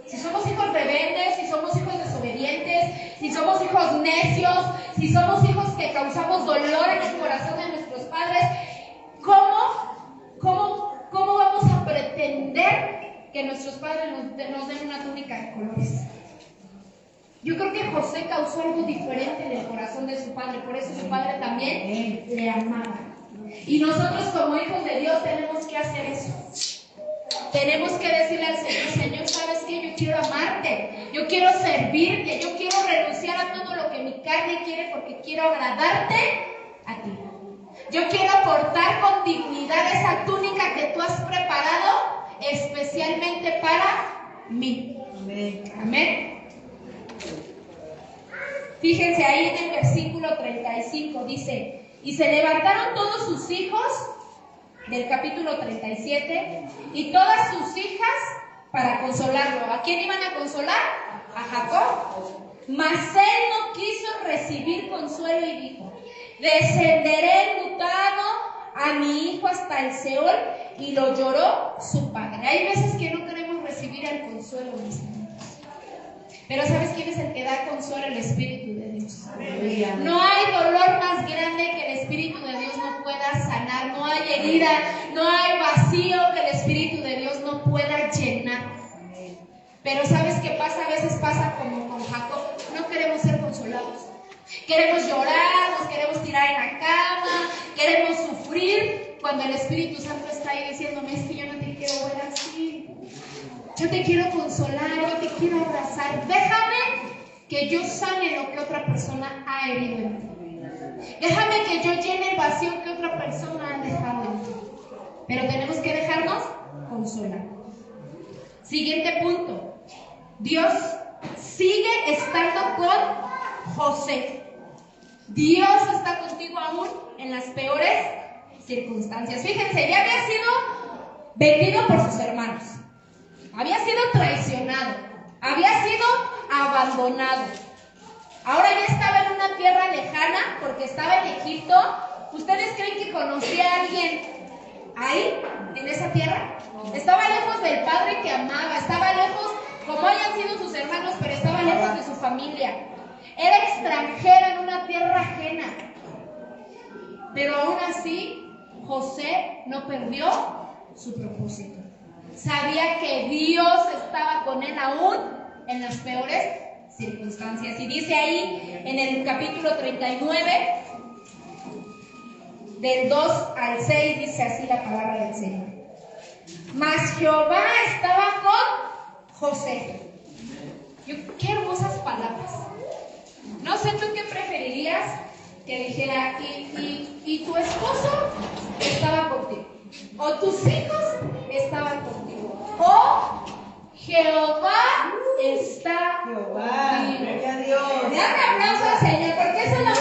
Si somos hijos rebeldes, si somos hijos desobedientes, si somos hijos necios, si somos hijos que causamos dolor en el corazón de nuestros padres, ¿cómo vamos a pretender que nuestros padres nos den una túnica de colores? Yo creo que José causó algo diferente en el corazón de su padre, por eso su padre también le amaba. Y nosotros como hijos de Dios tenemos que hacer eso. Tenemos que decirle al Señor, Señor, ¿sabes qué? Yo quiero amarte, yo quiero servirte, yo quiero renunciar a todo lo que mi carne quiere porque quiero agradarte a ti. Yo quiero portar con dignidad esa túnica que tú has preparado especialmente para mí. Amén. Amén. Fíjense ahí en el versículo 35, dice, y se levantaron todos sus hijos, del capítulo 37, y todas sus hijas para consolarlo. ¿A quién iban a consolar? A Jacob. Mas él no quiso recibir consuelo y dijo, descenderé enlutado a mi hijo hasta el Seol, y lo lloró su padre. Hay veces que no queremos recibir el consuelo, mis hermanos. Pero ¿sabes quién es el que da consuelo? El Espíritu de Dios. No hay dolor más grande que el Espíritu de Dios no pueda sanar. No hay herida, no hay vacío que el Espíritu de Dios no pueda llenar. Pero ¿sabes qué pasa? A veces pasa como con Jacob. No queremos ser consolados. Queremos llorar, nos queremos tirar en la cama, queremos sufrir, cuando el Espíritu Santo está ahí diciéndome, es que yo no te quiero ver así. Yo te quiero consolar, yo te quiero abrazar. Déjame que yo sane lo que otra persona ha herido en ti. Déjame que yo llene el vacío que otra persona ha dejado en ti. Pero tenemos que dejarnos consolar. Siguiente punto. Dios sigue estando con José. Dios está contigo aún en las peores circunstancias. Fíjense, ya había sido vendido por sus hermanos. Había sido traicionado, había sido abandonado. Ahora ya estaba en una tierra lejana porque estaba en Egipto. ¿Ustedes creen que conocía a alguien ahí, en esa tierra? Estaba lejos del padre que amaba, estaba lejos, como hayan sido sus hermanos, pero estaba lejos de su familia. Era extranjero en una tierra ajena. Pero aún así, José no perdió su propósito. Sabía que Dios estaba con él aún en las peores circunstancias. Y dice ahí en el capítulo 39, del 2 al 6, dice así la palabra del Señor. Mas Jehová estaba con José. Qué hermosas palabras. No sé tú qué preferirías que dijera, y tu esposo estaba contigo, o tus hijos estaban contigo, o Jehová está contigo. Gloria a Dios. Le dan un aplauso al Señor, porque eso es lo más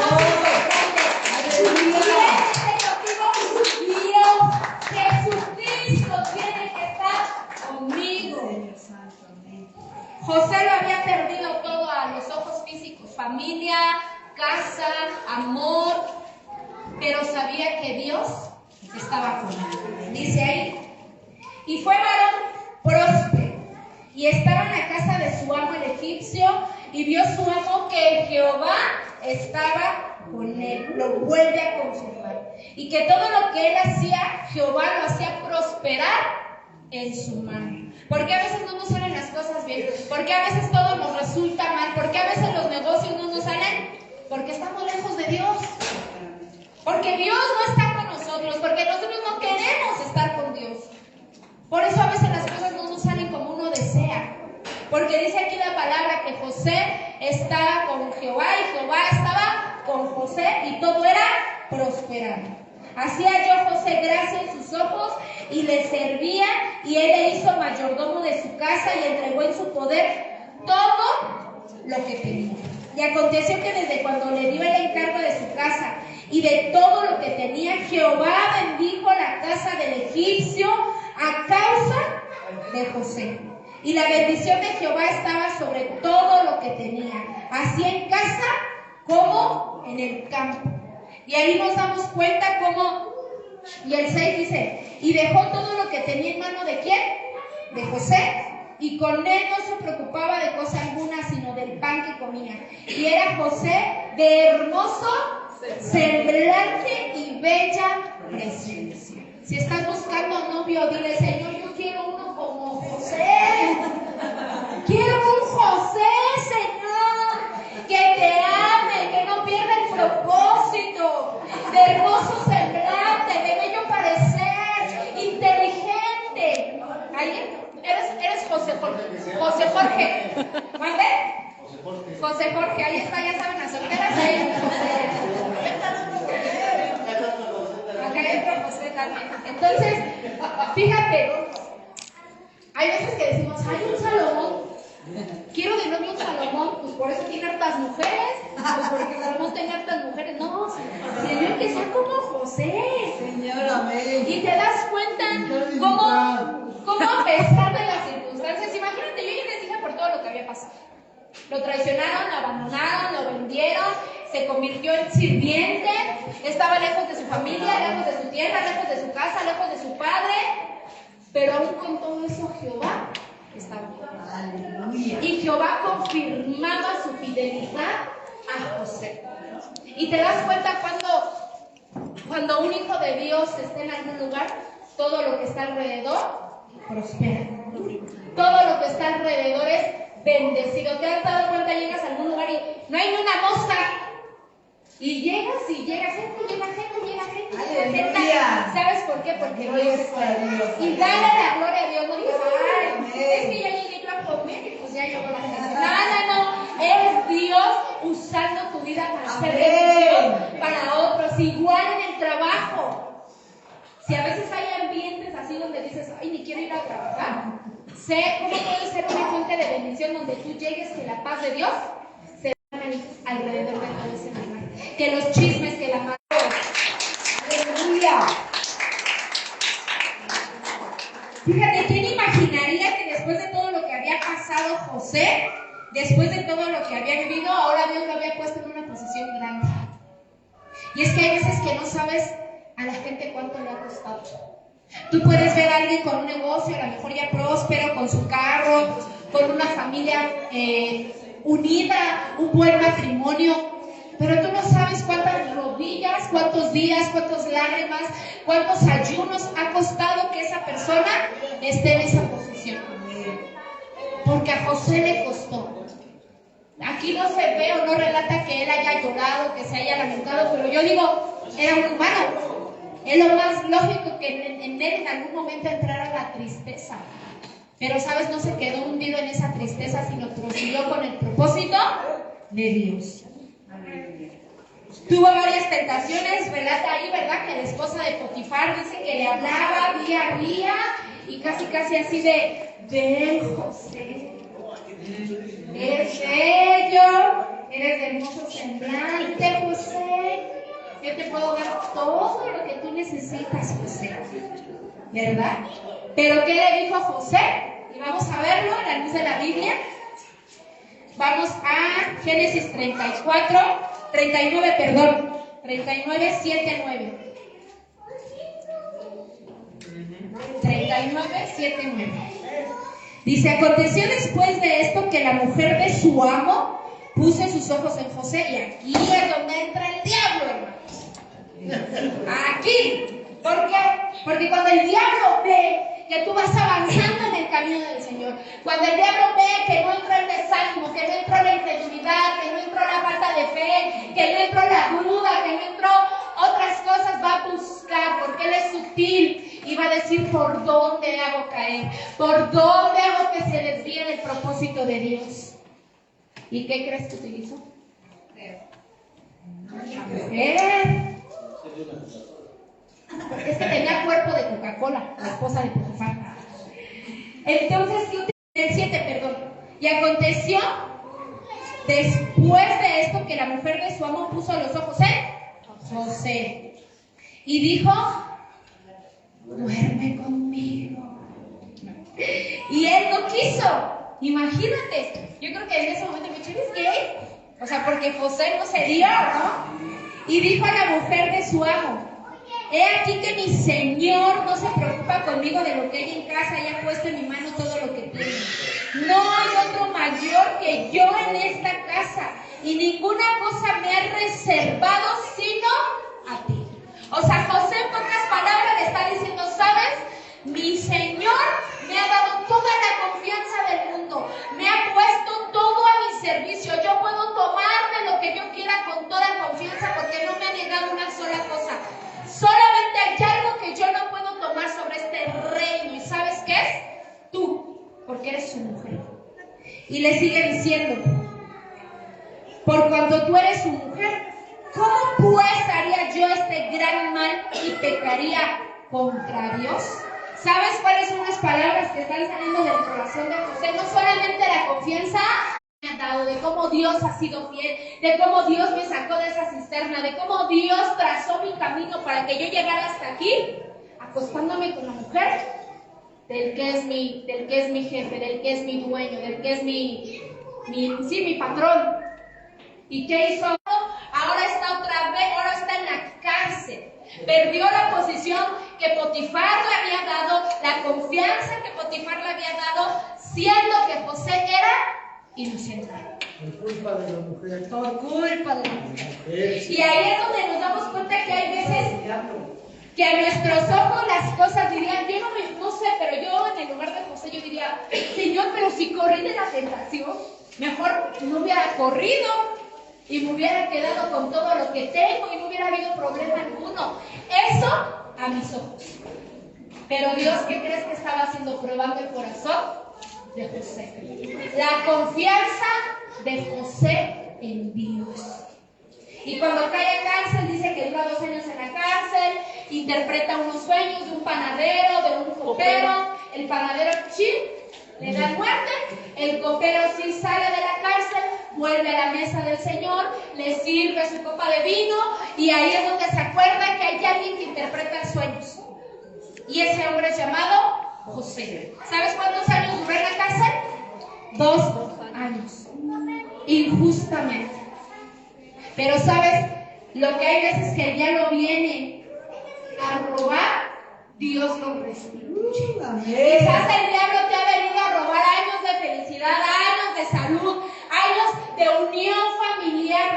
importante. Dios, Jesucristo tiene que estar conmigo. José lo había perdido todo a los ojos físicos, familia, casa, amor, pero sabía que Dios estaba con él. Dice ahí, y fue varón próspero, y estaba en la casa de su amo el egipcio, y vio su amo que Jehová estaba con él. Lo vuelve a confirmar, y que todo lo que él hacía, Jehová lo hacía prosperar en su mano. Porque a veces no nos salen las cosas bien, porque a veces todo nos resulta mal, porque a veces los negocios no nos salen, porque estamos lejos de Dios, porque Dios no está con nosotros, porque nosotros no queremos estar con Dios. Por eso a veces las cosas no nos salen como uno desea, porque dice aquí la palabra que José estaba con Jehová y Jehová estaba con José, y todo era prosperado. Así halló José gracia en sus ojos y le servía, y él le hizo mayordomo de su casa y entregó en su poder todo lo que tenía. Y aconteció que desde cuando le dio el encargo de su casa y de todo lo que tenía, Jehová bendijo la casa del egipcio a causa de José. Y la bendición de Jehová estaba sobre todo lo que tenía, así en casa como en el campo. Y ahí nos damos cuenta cómo, y el 6 dice, y dejó todo lo que tenía en mano ¿de quién? De José, y con él no se preocupaba de cosa alguna, sino del pan que comía. Y era José de hermoso semblante y bella presencia. Si estás buscando novio, dile, Señor, yo quiero uno como José. Quiero un José, Señor, que te ame, que no pierda el propósito, de hermoso semblante, José Jorge. ¿Mande? José Jorge, ahí está, ya saben, las solteras ahí. Acá hay otro José también. Entonces, fíjate, hay veces que decimos, hay un Salomón, quiero de novio un Salomón, pues por eso tiene hartas mujeres, pues porque Salomón tenía hartas mujeres. No, Señor, que sea como José. Señor, amén. Y te das cuenta cómo a pesar de las circunstancias, imagínate, yo ya les dije por todo lo que había pasado. Lo traicionaron, lo abandonaron, lo vendieron, se convirtió en sirviente, estaba lejos de su familia, lejos de su tierra, lejos de su casa, lejos de su padre, pero aún con todo eso Jehová estaba con él. Aleluya. Y Jehová confirmaba su fidelidad a José. Y te das cuenta cuando un hijo de Dios está en algún lugar, todo lo que está alrededor prospera. Todo lo que está alrededor es bendecido. ¿Te has dado cuenta? Llegas a algún lugar y no hay ni una mosca. Y llegas y llega gente, llega gente, llega gente, llega gente. Aleluya. ¿Sabes por qué? Porque Dios Gloria es a Dios. y dale la gloria a Dios. No digas, ay, Amén. es que ya llegué yo a comer y pues ya llegó la gente. No. Es Dios usando tu vida para hacer Amén. bendición para otros. Igual en el trabajo. Si a veces hay ambientes así donde dices, ay, ni quiero ir a trabajar, sé cómo puede ser una fuente de bendición donde tú llegues que la paz de Dios se vea alrededor de todo ese lugar. Que los chismes, que la mano. Aleluya. Fíjate, ¿quién imaginaría que después de todo lo que había pasado José, después de todo lo que había vivido, ahora Dios lo había puesto en una posición grande? Y es que hay veces que no sabes a la gente cuánto le ha costado. Tú puedes ver a alguien con un negocio, a lo mejor ya próspero, con su carro, con una familia unida, un buen matrimonio, pero tú no sabes cuántas rodillas, cuántos días, cuántas lágrimas, cuántos ayunos ha costado que esa persona esté en esa posición. Porque a José le costó. Aquí no se ve o no relata que él haya llorado, que se haya lamentado, pero yo digo, era un humano. Es lo más lógico que en él en algún momento entrara la tristeza. Pero, ¿sabes? No se quedó hundido en esa tristeza, sino prosiguió con el propósito de Dios. Tuvo varias tentaciones, relata ahí, ¿verdad? Que la esposa de Potifar dice que le hablaba día a día y casi así de ven, José. Eres bello, eres de hermoso semblante, José. Yo te puedo dar todo lo que tú necesitas, José. ¿Verdad? Pero ¿qué le dijo José? Y vamos a verlo a la luz de la Biblia. Vamos a Génesis 39, 7, 9. 39, 7, 9. Dice, aconteció después de esto que la mujer de su amo puso sus ojos en José, y aquí es donde entra el diablo, hermanos. Aquí. ¿Por qué? Porque cuando el diablo ve que tú vas avanzando en el camino del Señor, cuando el diablo ve que no entró el desánimo, que no entró la incredulidad, que no entró la falta de fe, que no entró la duda, que no entró otras cosas, va a buscar, porque él es sutil y va a decir por dónde hago caer, por dónde hago que se desvíe del propósito de Dios. ¿Y qué crees que utilizó? Es que tenía cuerpo de Coca-Cola, la esposa de Potifar. Entonces, el 7, perdón. Y aconteció después de esto que la mujer de su amo puso los ojos en José y dijo, duerme conmigo. Y él no quiso. Imagínate, yo creo que en ese momento me dijo, ¿eres gay? O sea, porque José no se dio, ¿no? Y dijo a la mujer de su amo, he aquí que mi Señor no se preocupa conmigo de lo que hay en casa y ha puesto en mi mano todo lo que tiene. No hay otro mayor que yo en esta casa y ninguna cosa me ha reservado sino a ti. O sea, José en pocas palabras le está diciendo, ¿sabes? Mi Señor me ha dado toda la confianza del mundo, me ha puesto todo a mi servicio. Yo puedo tomarme lo que yo quiera con toda confianza porque no me ha negado una sola cosa. Solamente hay algo que yo no puedo tomar sobre este reino. ¿Y sabes qué es? Tú, porque eres su mujer. Y le sigue diciendo: por cuanto tú eres su mujer, ¿cómo pues haría yo este gran mal y pecaría contra Dios? ¿Sabes cuáles son las palabras que están saliendo del corazón de José? No solamente la confianza que me ha dado, de cómo Dios ha sido fiel, de cómo Dios me sacó de esa cisterna, de cómo Dios trazó mi camino para que yo llegara hasta aquí, acostándome con la mujer del que es mi jefe, del que es mi dueño, del que es mi patrón. ¿Y qué hizo? Ahora está otra vez, ahora está en la cárcel. Perdió la posición que Potifar le había dado, la confianza que Potifar le había dado, siendo que José era inocente. Por culpa de la mujer. Por culpa de la mujer. Y ahí es donde nos damos cuenta que hay veces que a nuestros ojos las cosas dirían, yo no sé, pero yo en el lugar de José yo diría, Señor, pero si corrí de la tentación, mejor no hubiera corrido. Y me hubiera quedado con todo lo que tengo y no hubiera habido problema alguno. Eso a mis ojos. Pero Dios, ¿qué crees que estaba haciendo? Probando el corazón de José. La confianza de José en Dios. Y cuando cae a cárcel, dice que dura 2 años en la cárcel, interpreta unos sueños de un panadero, de un copero. El panadero le da muerte, el copero sí sale de la cárcel, vuelve a la mesa del Señor, le sirve su copa de vino y ahí es donde se acuerda que hay alguien que interpreta sueños. Y ese hombre es llamado José. ¿Sabes cuántos años duró en la cárcel? 2 años. Injustamente. Pero ¿sabes? Lo que hay veces que ya lo viene a robar, Dios lo restituye. Quizás el diablo te ha venido a robar años de felicidad, años de salud, años de unión familiar.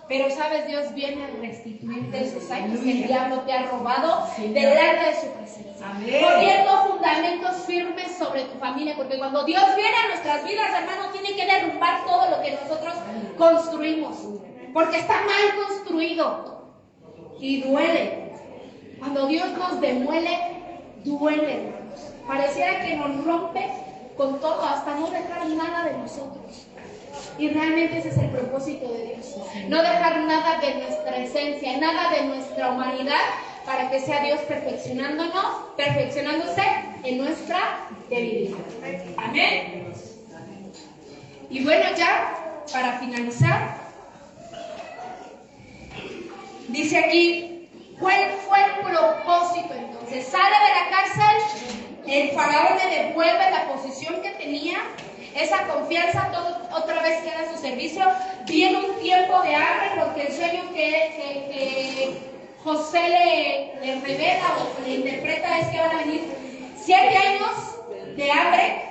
Pero sabes, Dios viene a restituirte esos años que el diablo te ha robado delante de su presencia. Poniendo fundamentos firmes sobre tu familia, porque cuando Dios viene a nuestras vidas, hermano, tiene que derrumbar todo lo que nosotros construimos, porque está mal construido y duele. Cuando Dios nos demuele, duele. Pareciera que nos rompe con todo, hasta no dejar nada de nosotros. Y realmente ese es el propósito de Dios. No dejar nada de nuestra esencia, nada de nuestra humanidad, para que sea Dios perfeccionándose en nuestra debilidad. Amén. Y bueno, ya para finalizar, dice aquí, ¿cuál fue el propósito entonces? Sale de la cárcel, el faraón le devuelve la posición que tenía, esa confianza otra vez queda a su servicio. Viene un tiempo de hambre, porque el sueño que José le revela o le interpreta es que van a venir 7 años de hambre,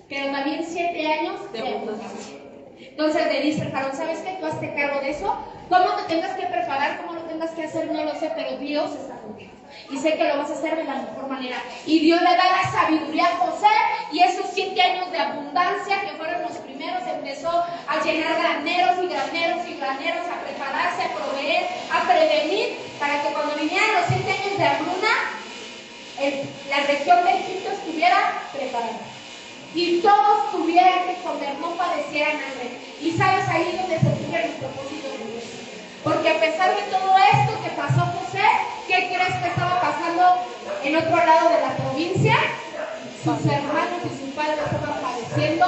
pero también 7 años de abundancia. Entonces le dice el faraón, ¿sabes qué? Tú hazte cargo de eso. ¿Cómo te tengas que preparar? ¿Cómo lo tengas que hacer? No lo sé, pero Dios está contigo. Y sé que lo vas a hacer de la mejor manera. Y Dios le da la sabiduría a José, y esos 7 años de abundancia que fueron los primeros, empezó a llenar graneros y graneros y graneros, a prepararse, a proveer, a prevenir, para que cuando vinieran los 7 años de hambruna, la región de Egipto estuviera preparada. Y todos tuvieran que comer, no padecieran hambre. Y sabes, ahí es donde se cumple el propósito de Dios. Porque a pesar de todo esto que pasó José, ¿qué crees que estaba pasando en otro lado de la provincia? Sus hermanos y su padre estaban padeciendo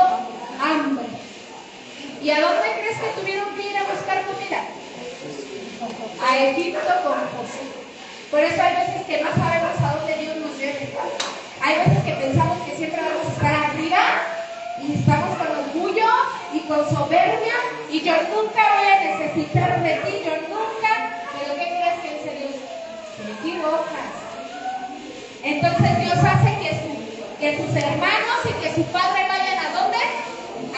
hambre. ¿Y a dónde crees que tuvieron que ir a buscar comida? A Egipto con José. Por eso hay veces que no sabemos a dónde Dios nos lleve. Hay veces que pensamos que siempre vamos a estar arriba y estamos con orgullo y con soberbia, y yo nunca voy a necesitar de ti, yo nunca. Pero ¿qué crees que dice Dios? Te equivocas. Entonces Dios hace que sus hermanos y que su padre vayan ¿a dónde?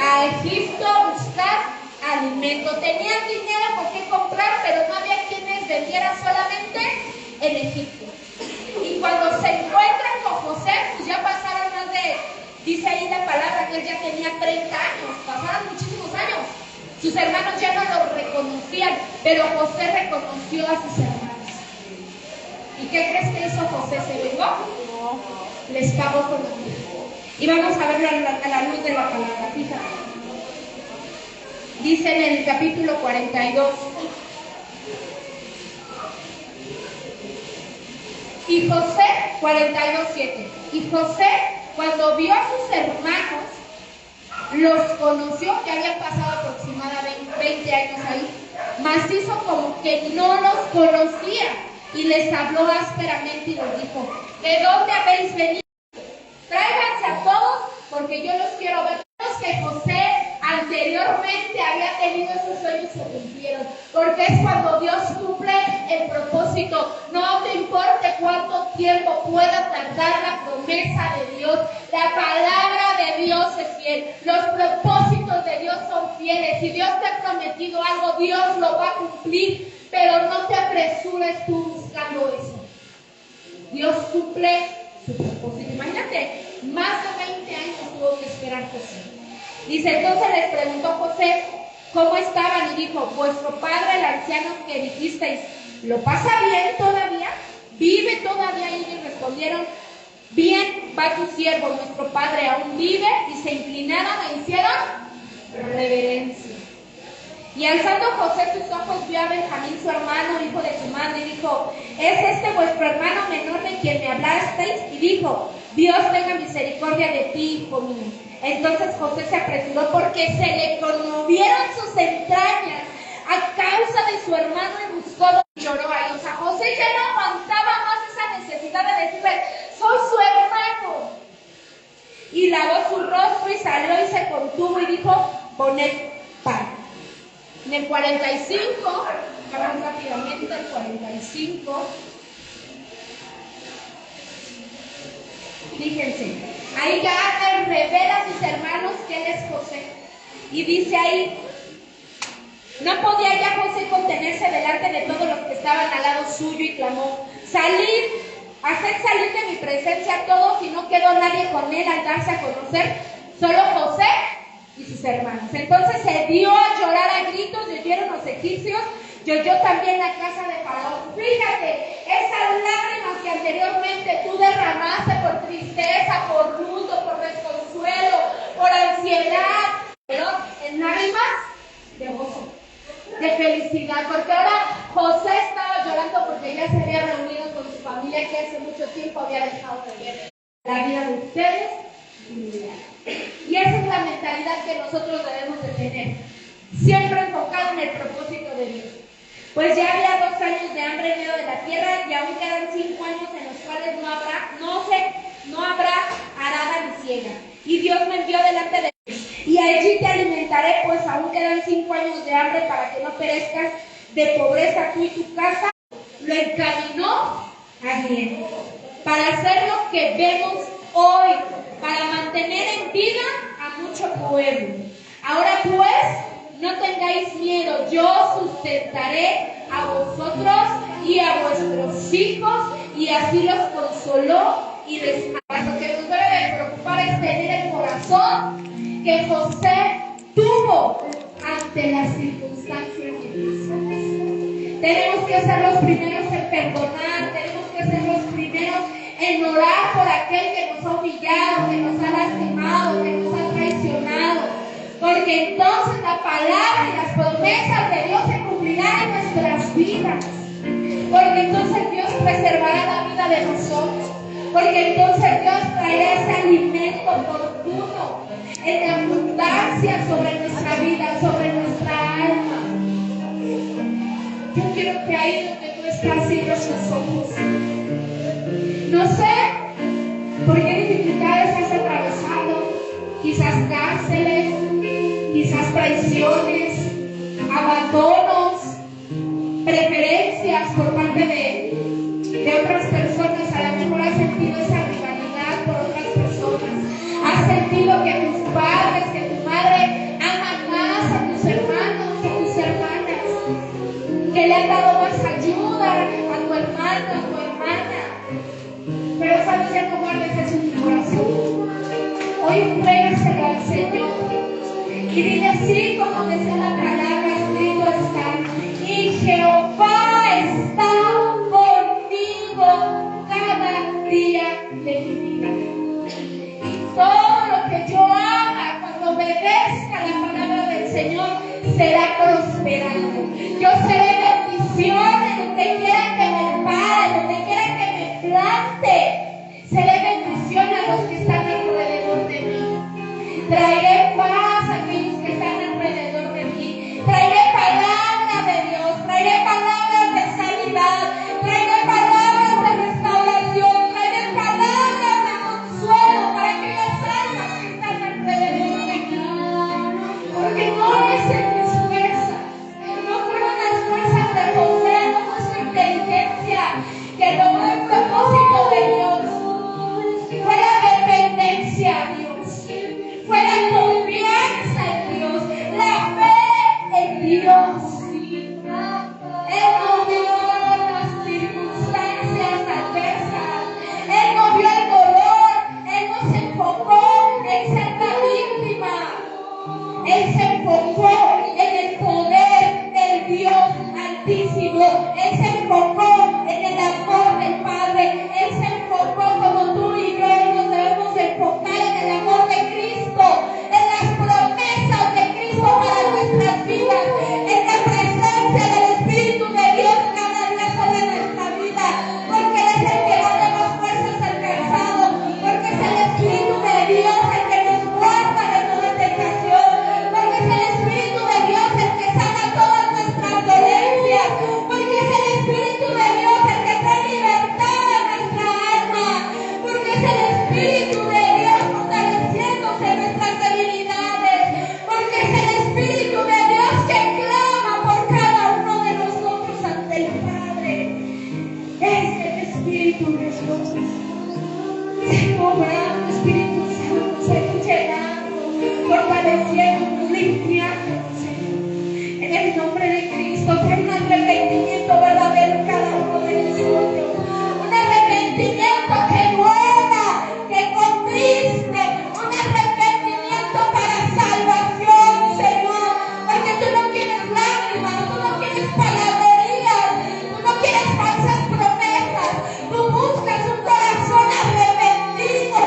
A Egipto a buscar alimento. Tenían dinero por qué comprar, pero no había quienes vendieran solamente en Egipto. Y cuando se encuentran con José, pues ya pasaron más de, dice ahí la palabra, que él ya tenía 30 años, pasaron muchísimos años. Sus hermanos ya no lo reconocían, pero José reconoció a sus hermanos. ¿Y qué crees que hizo José? ¿Se vengó? Les pagó con lo mismo. Y vamos a verlo a la luz de la palabra, fíjate. Dice en el capítulo 42. Y José, 42:7. Y José, cuando vio a sus hermanos, los conoció, ya habían pasado aproximadamente 20 años ahí, mas hizo como que no los conocía y les habló ásperamente y les dijo: ¿de dónde habéis venido? Tráiganse a todos porque yo los quiero ver. Que José anteriormente había tenido esos sueños se cumplieron, porque es cuando Dios cumple el propósito. No te importe cuánto tiempo pueda tardar la promesa de Dios, la palabra de Dios es fiel, los propósitos de Dios son fieles. Si Dios te ha prometido algo, Dios lo va a cumplir, pero no te apresures tú buscando eso. Dios cumple su propósito. Imagínate, más de 20 años tuvo que esperar José. Dice, entonces les preguntó José cómo estaban y dijo: vuestro padre, el anciano que dijisteis, ¿lo pasa bien todavía? ¿Vive todavía? Y ellos respondieron: bien va tu siervo, nuestro padre aún vive. Y se inclinaron e hicieron reverencia. Y alzando José sus ojos, vio a Benjamín su hermano, hijo de su madre, y dijo: ¿es este vuestro hermano menor de quien me hablasteis? Y dijo: Dios tenga misericordia de ti, hijo mío. Entonces José se apresuró porque se le conmovieron sus entrañas a causa de su hermano y buscó y lloró ahí. O sea, José ya no aguantaba más esa necesidad de decirle: soy su hermano. Y lavó su rostro y salió y se contuvo y dijo: poned pan. En el 45, vamos rápidamente al 45. Fíjense, ahí ya les revela a sus hermanos que él es José. Y dice ahí: no podía ya José contenerse delante de todos los que estaban al lado suyo y clamó: salid, haced salir de mi presencia a todos. Y no quedó nadie con él al darse a conocer, solo José y sus hermanos. Entonces se dio a llorar a gritos, y oyeron los egipcios, y oyó también la casa de Faraón. Fíjate, esas lágrimas que anteriormente tú derramaste por tristeza, por luto, por desconsuelo, por ansiedad, pero en lágrimas de gozo, de felicidad, porque ahora José estaba llorando porque ya se había reunido con su familia que hace mucho tiempo había dejado de ver la vida de ustedes y mi vida. Y esa es la mentalidad que nosotros debemos de tener, siempre enfocado en el propósito de Dios. Pues ya había 2 años de hambre en medio de la tierra, y aún quedan 5 años en los cuales no habrá arada ni siega. Y Dios me envió delante de ellos, y allí te alimentaré, pues aún quedan 5 años de hambre, para que no perezcas de pobreza tú y tu casa. Lo encaminó a bien, para hacer lo que vemos hoy, para mantener en vida a mucho pueblo. Ahora pues, no tengáis miedo, yo sustentaré a vosotros y a vuestros hijos. Y así los consoló y les amó. Lo que nos debe de preocupar es tener el corazón que José tuvo ante las circunstancias difíciles. Tenemos que ser los primeros en perdonar, tenemos que ser los primeros en orar por aquel que nos ha humillado, que nos ha lastimado, que nos ha traicionado, porque entonces la palabra y las promesas de Dios se cumplirán en nuestras vidas, porque entonces Dios preservará la vida de nosotros, porque entonces Dios traerá ese alimento oportuno en abundancia sobre nuestra vida, sobre nuestra alma. Yo quiero que ahí donde tú estás cierres tus ojos. No sé por qué dificultades has atravesado, quizás cárceles, quizás traiciones, abandonos, preferencias por parte de otras personas. A lo mejor has sentido esa rivalidad por otras personas, has sentido que tus padres, que tu madre aman más a tus hermanos, a tus hermanas, que le han dado más ayuda a tu hermano, a tu hermana. Pero sabes, ya no guardes eso en tu corazón. Hoy entrégaselo al Señor y dile así como decía la palabra: escrito está, y Jehová está conmigo cada día de mi vida. Y todo lo que yo haga, cuando obedezca la palabra del Señor, será prosperado. Yo seré bendición en donde quiera que me pare, donde quiera que me plante. Seré bendición a los que están alrededor de mí. Traeré paz a aquellos que están alrededor de mí. Traeré palabra de Dios. Traeré palabras de sanidad. Traeré palabras de restauración. Traeré palabras de consuelo para aquellas almas que están alrededor de mí. Porque no es en mis fuerzas, no fueron las fuerzas de José, no fue su inteligencia que logró el propósito de Dios. Fue la dependencia a Dios, fue la confianza en Dios, la fe en Dios. Él no vio las circunstancias adversas, Él no vio el dolor, Él no se enfocó en ser la víctima. Él se enfocó en el poder del Dios Altísimo. Él se enfocó en el amor del Padre. Él se enfocó como tú y yo nos debemos enfocar en el amor de Cristo, en las promesas de Cristo para nuestras vidas, en la presencia del Espíritu de Dios cada día sobre nuestra vida, porque Él es el que da de las fuerzas al cansado, porque es el Espíritu de Dios el que nos guarda de toda tentación, porque es el Espíritu de Dios el que sana todas nuestras dolencias, porque es el Espíritu de Dios el que trae libertad a nuestra alma, porque es el Espíritu de Dios fortaleciéndose en nuestras debilidades, porque es el Espíritu de Dios que clama por cada uno de nosotros ante el Padre. Es el Espíritu de Dios. Señor, obrando, Espíritu Santo, Señor, llenando, fortaleciendo, limpiando, Señor. En el nombre de Cristo, trae un arrepentimiento verdadero en cada uno de nosotros. Un arrepentimiento que duela, que contriste, un arrepentimiento para salvación, Señor. Porque tú no quieres lágrimas, tú no quieres palabrerías, tú no quieres falsas promesas. Tú buscas un corazón arrepentido,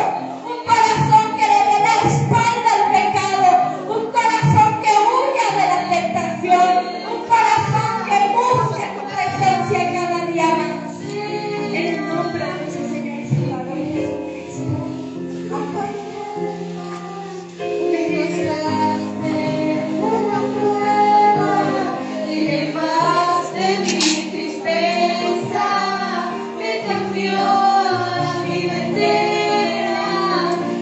un corazón que le dé la espalda al pecado, un corazón que huya de la tentación, un corazón que busque tu presencia cada día más. En el nombre de nuestro Señor y Salvador Jesucristo. Me mostraste una prueba y llevaste mi tristeza, me cambió la vida entera.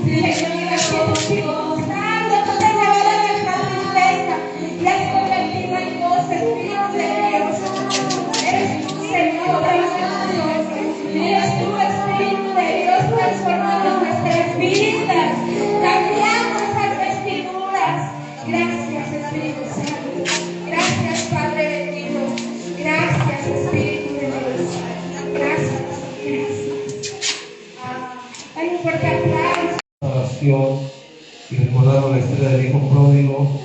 Señor, gracias por mostrarnos, tú te llevaste nuestra tristeza y has convertido en gozo, Espíritu de Dios. Eres tú, Señor, transformador. Eres tú, Espíritu de Dios, transformando nuestras vidas, cambiando nuestras vestiduras. Gracias, Espíritu Santo. Gracias, Padre bendito. Gracias, Espíritu de Dios. Gracias, gracias. Hay un fuerte aplauso. Oración y recordando la historia del hijo pródigo,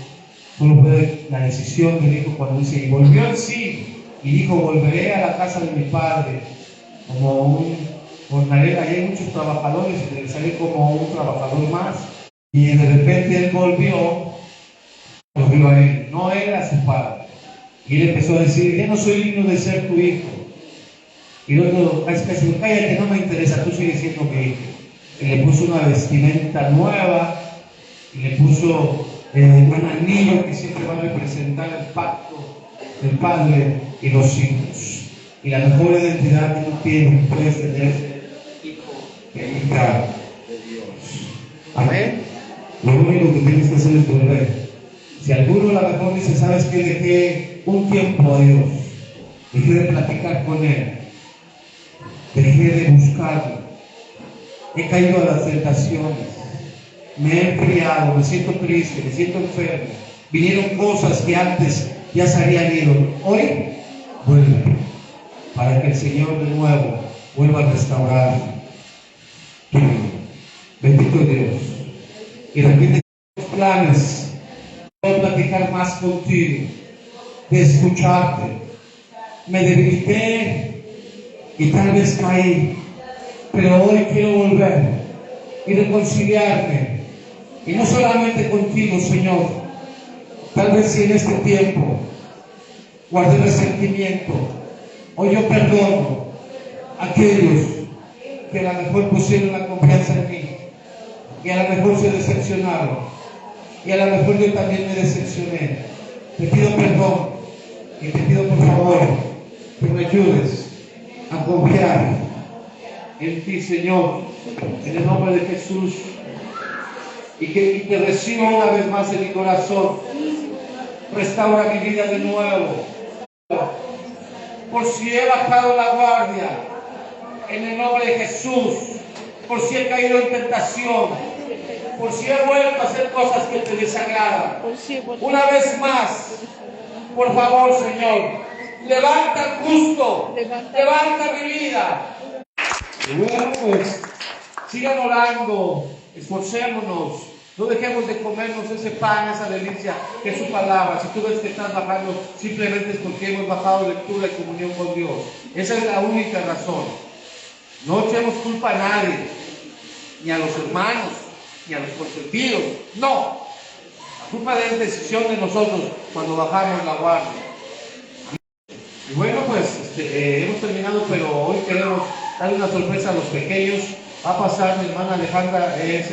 uno puede la decisión del hijo cuando dice, y volvió en sí, y dijo, volveré a la casa de mi padre, como un jornalero. Ahí hay muchos trabajadores, y debe salir como un trabajador más, y de repente él volvió a él, no era su padre, y él empezó a decir, ya no soy digno de ser tu hijo, y luego casi cállate, no me interesa, tú sigues siendo mi hijo. Y le puso una vestimenta nueva, y le puso un anillo que siempre va a representar el pacto del padre y los hijos. Y la mejor identidad que tú tienes puedes tener hijo e hija de Dios. Amén. Lo único que tienes que hacer es volver. Si alguno a lo mejor dice, ¿sabes qué? Dejé un tiempo a Dios, dejé de platicar con Él, dejé de buscarlo, he caído a las tentaciones, me he enfriado, me siento triste, me siento enfermo, vinieron cosas que antes ya se habían ido. Hoy vuelve, para que el Señor de nuevo vuelva a restaurar tu vida. Bendito Dios. Y repite los planes, quiero platicar más contigo, de escucharte. Me debilité y tal vez caí, pero hoy quiero volver y reconciliarme, y no solamente contigo, Señor, Tal vez si en este tiempo guardé resentimiento, hoy yo perdono a aquellos que a lo mejor pusieron la confianza en mí y a lo mejor se decepcionaron y a lo mejor yo también me decepcioné. Te pido perdón y te pido por favor que me ayudes a confiar en ti, Señor, en el nombre de Jesús, y que te reciba una vez más en mi corazón. Restaura mi vida de nuevo. Por si he bajado la guardia, en el nombre de Jesús, por si he caído en tentación, por si he vuelto a hacer cosas que te desagradan. Una vez más, por favor, Señor, levanta el justo, levanta mi vida. Y bueno, pues, sigan orando, esforcémonos, no dejemos de comernos ese pan, esa delicia que es su palabra. Si tú ves que estás bajando, simplemente es porque hemos bajado lectura y comunión con Dios. Esa es la única razón. No echemos culpa a nadie, ni a los hermanos, ni a los consentidos. No, la culpa es decisión de nosotros cuando bajamos la guardia. Y bueno, pues hemos terminado, pero hoy queremos darle una sorpresa a los pequeños. Va a pasar mi hermana Alejandra, es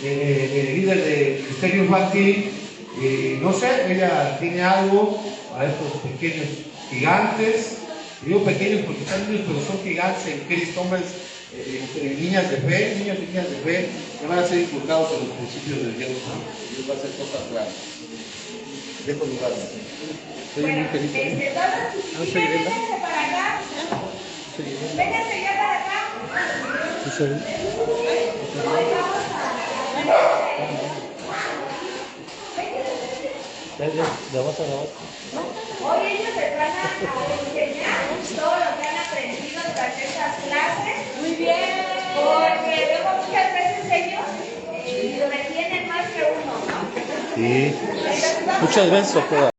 el líder de Ministerio Infantil. No sé, ella tiene algo para estos pequeños gigantes. Digo pequeños porque están niños, pero son gigantes en Cristo, hombres, niñas de fe, niños y niñas de fe, que van a ser inculcados en los principios de Dios. Dios va a hacer cosas grandes. Dejo lugar. Soy muy feliz. Todos sus chiquillos, vénganse para acá. Vénganse ya para acá. Hoy vamos Hoy ellos les van a enseñar todo lo que han aprendido durante estas clases. Muy bien. Porque luego muchas veces ellos retienen más que uno, ¿no? Sí. Muchas veces ocurre.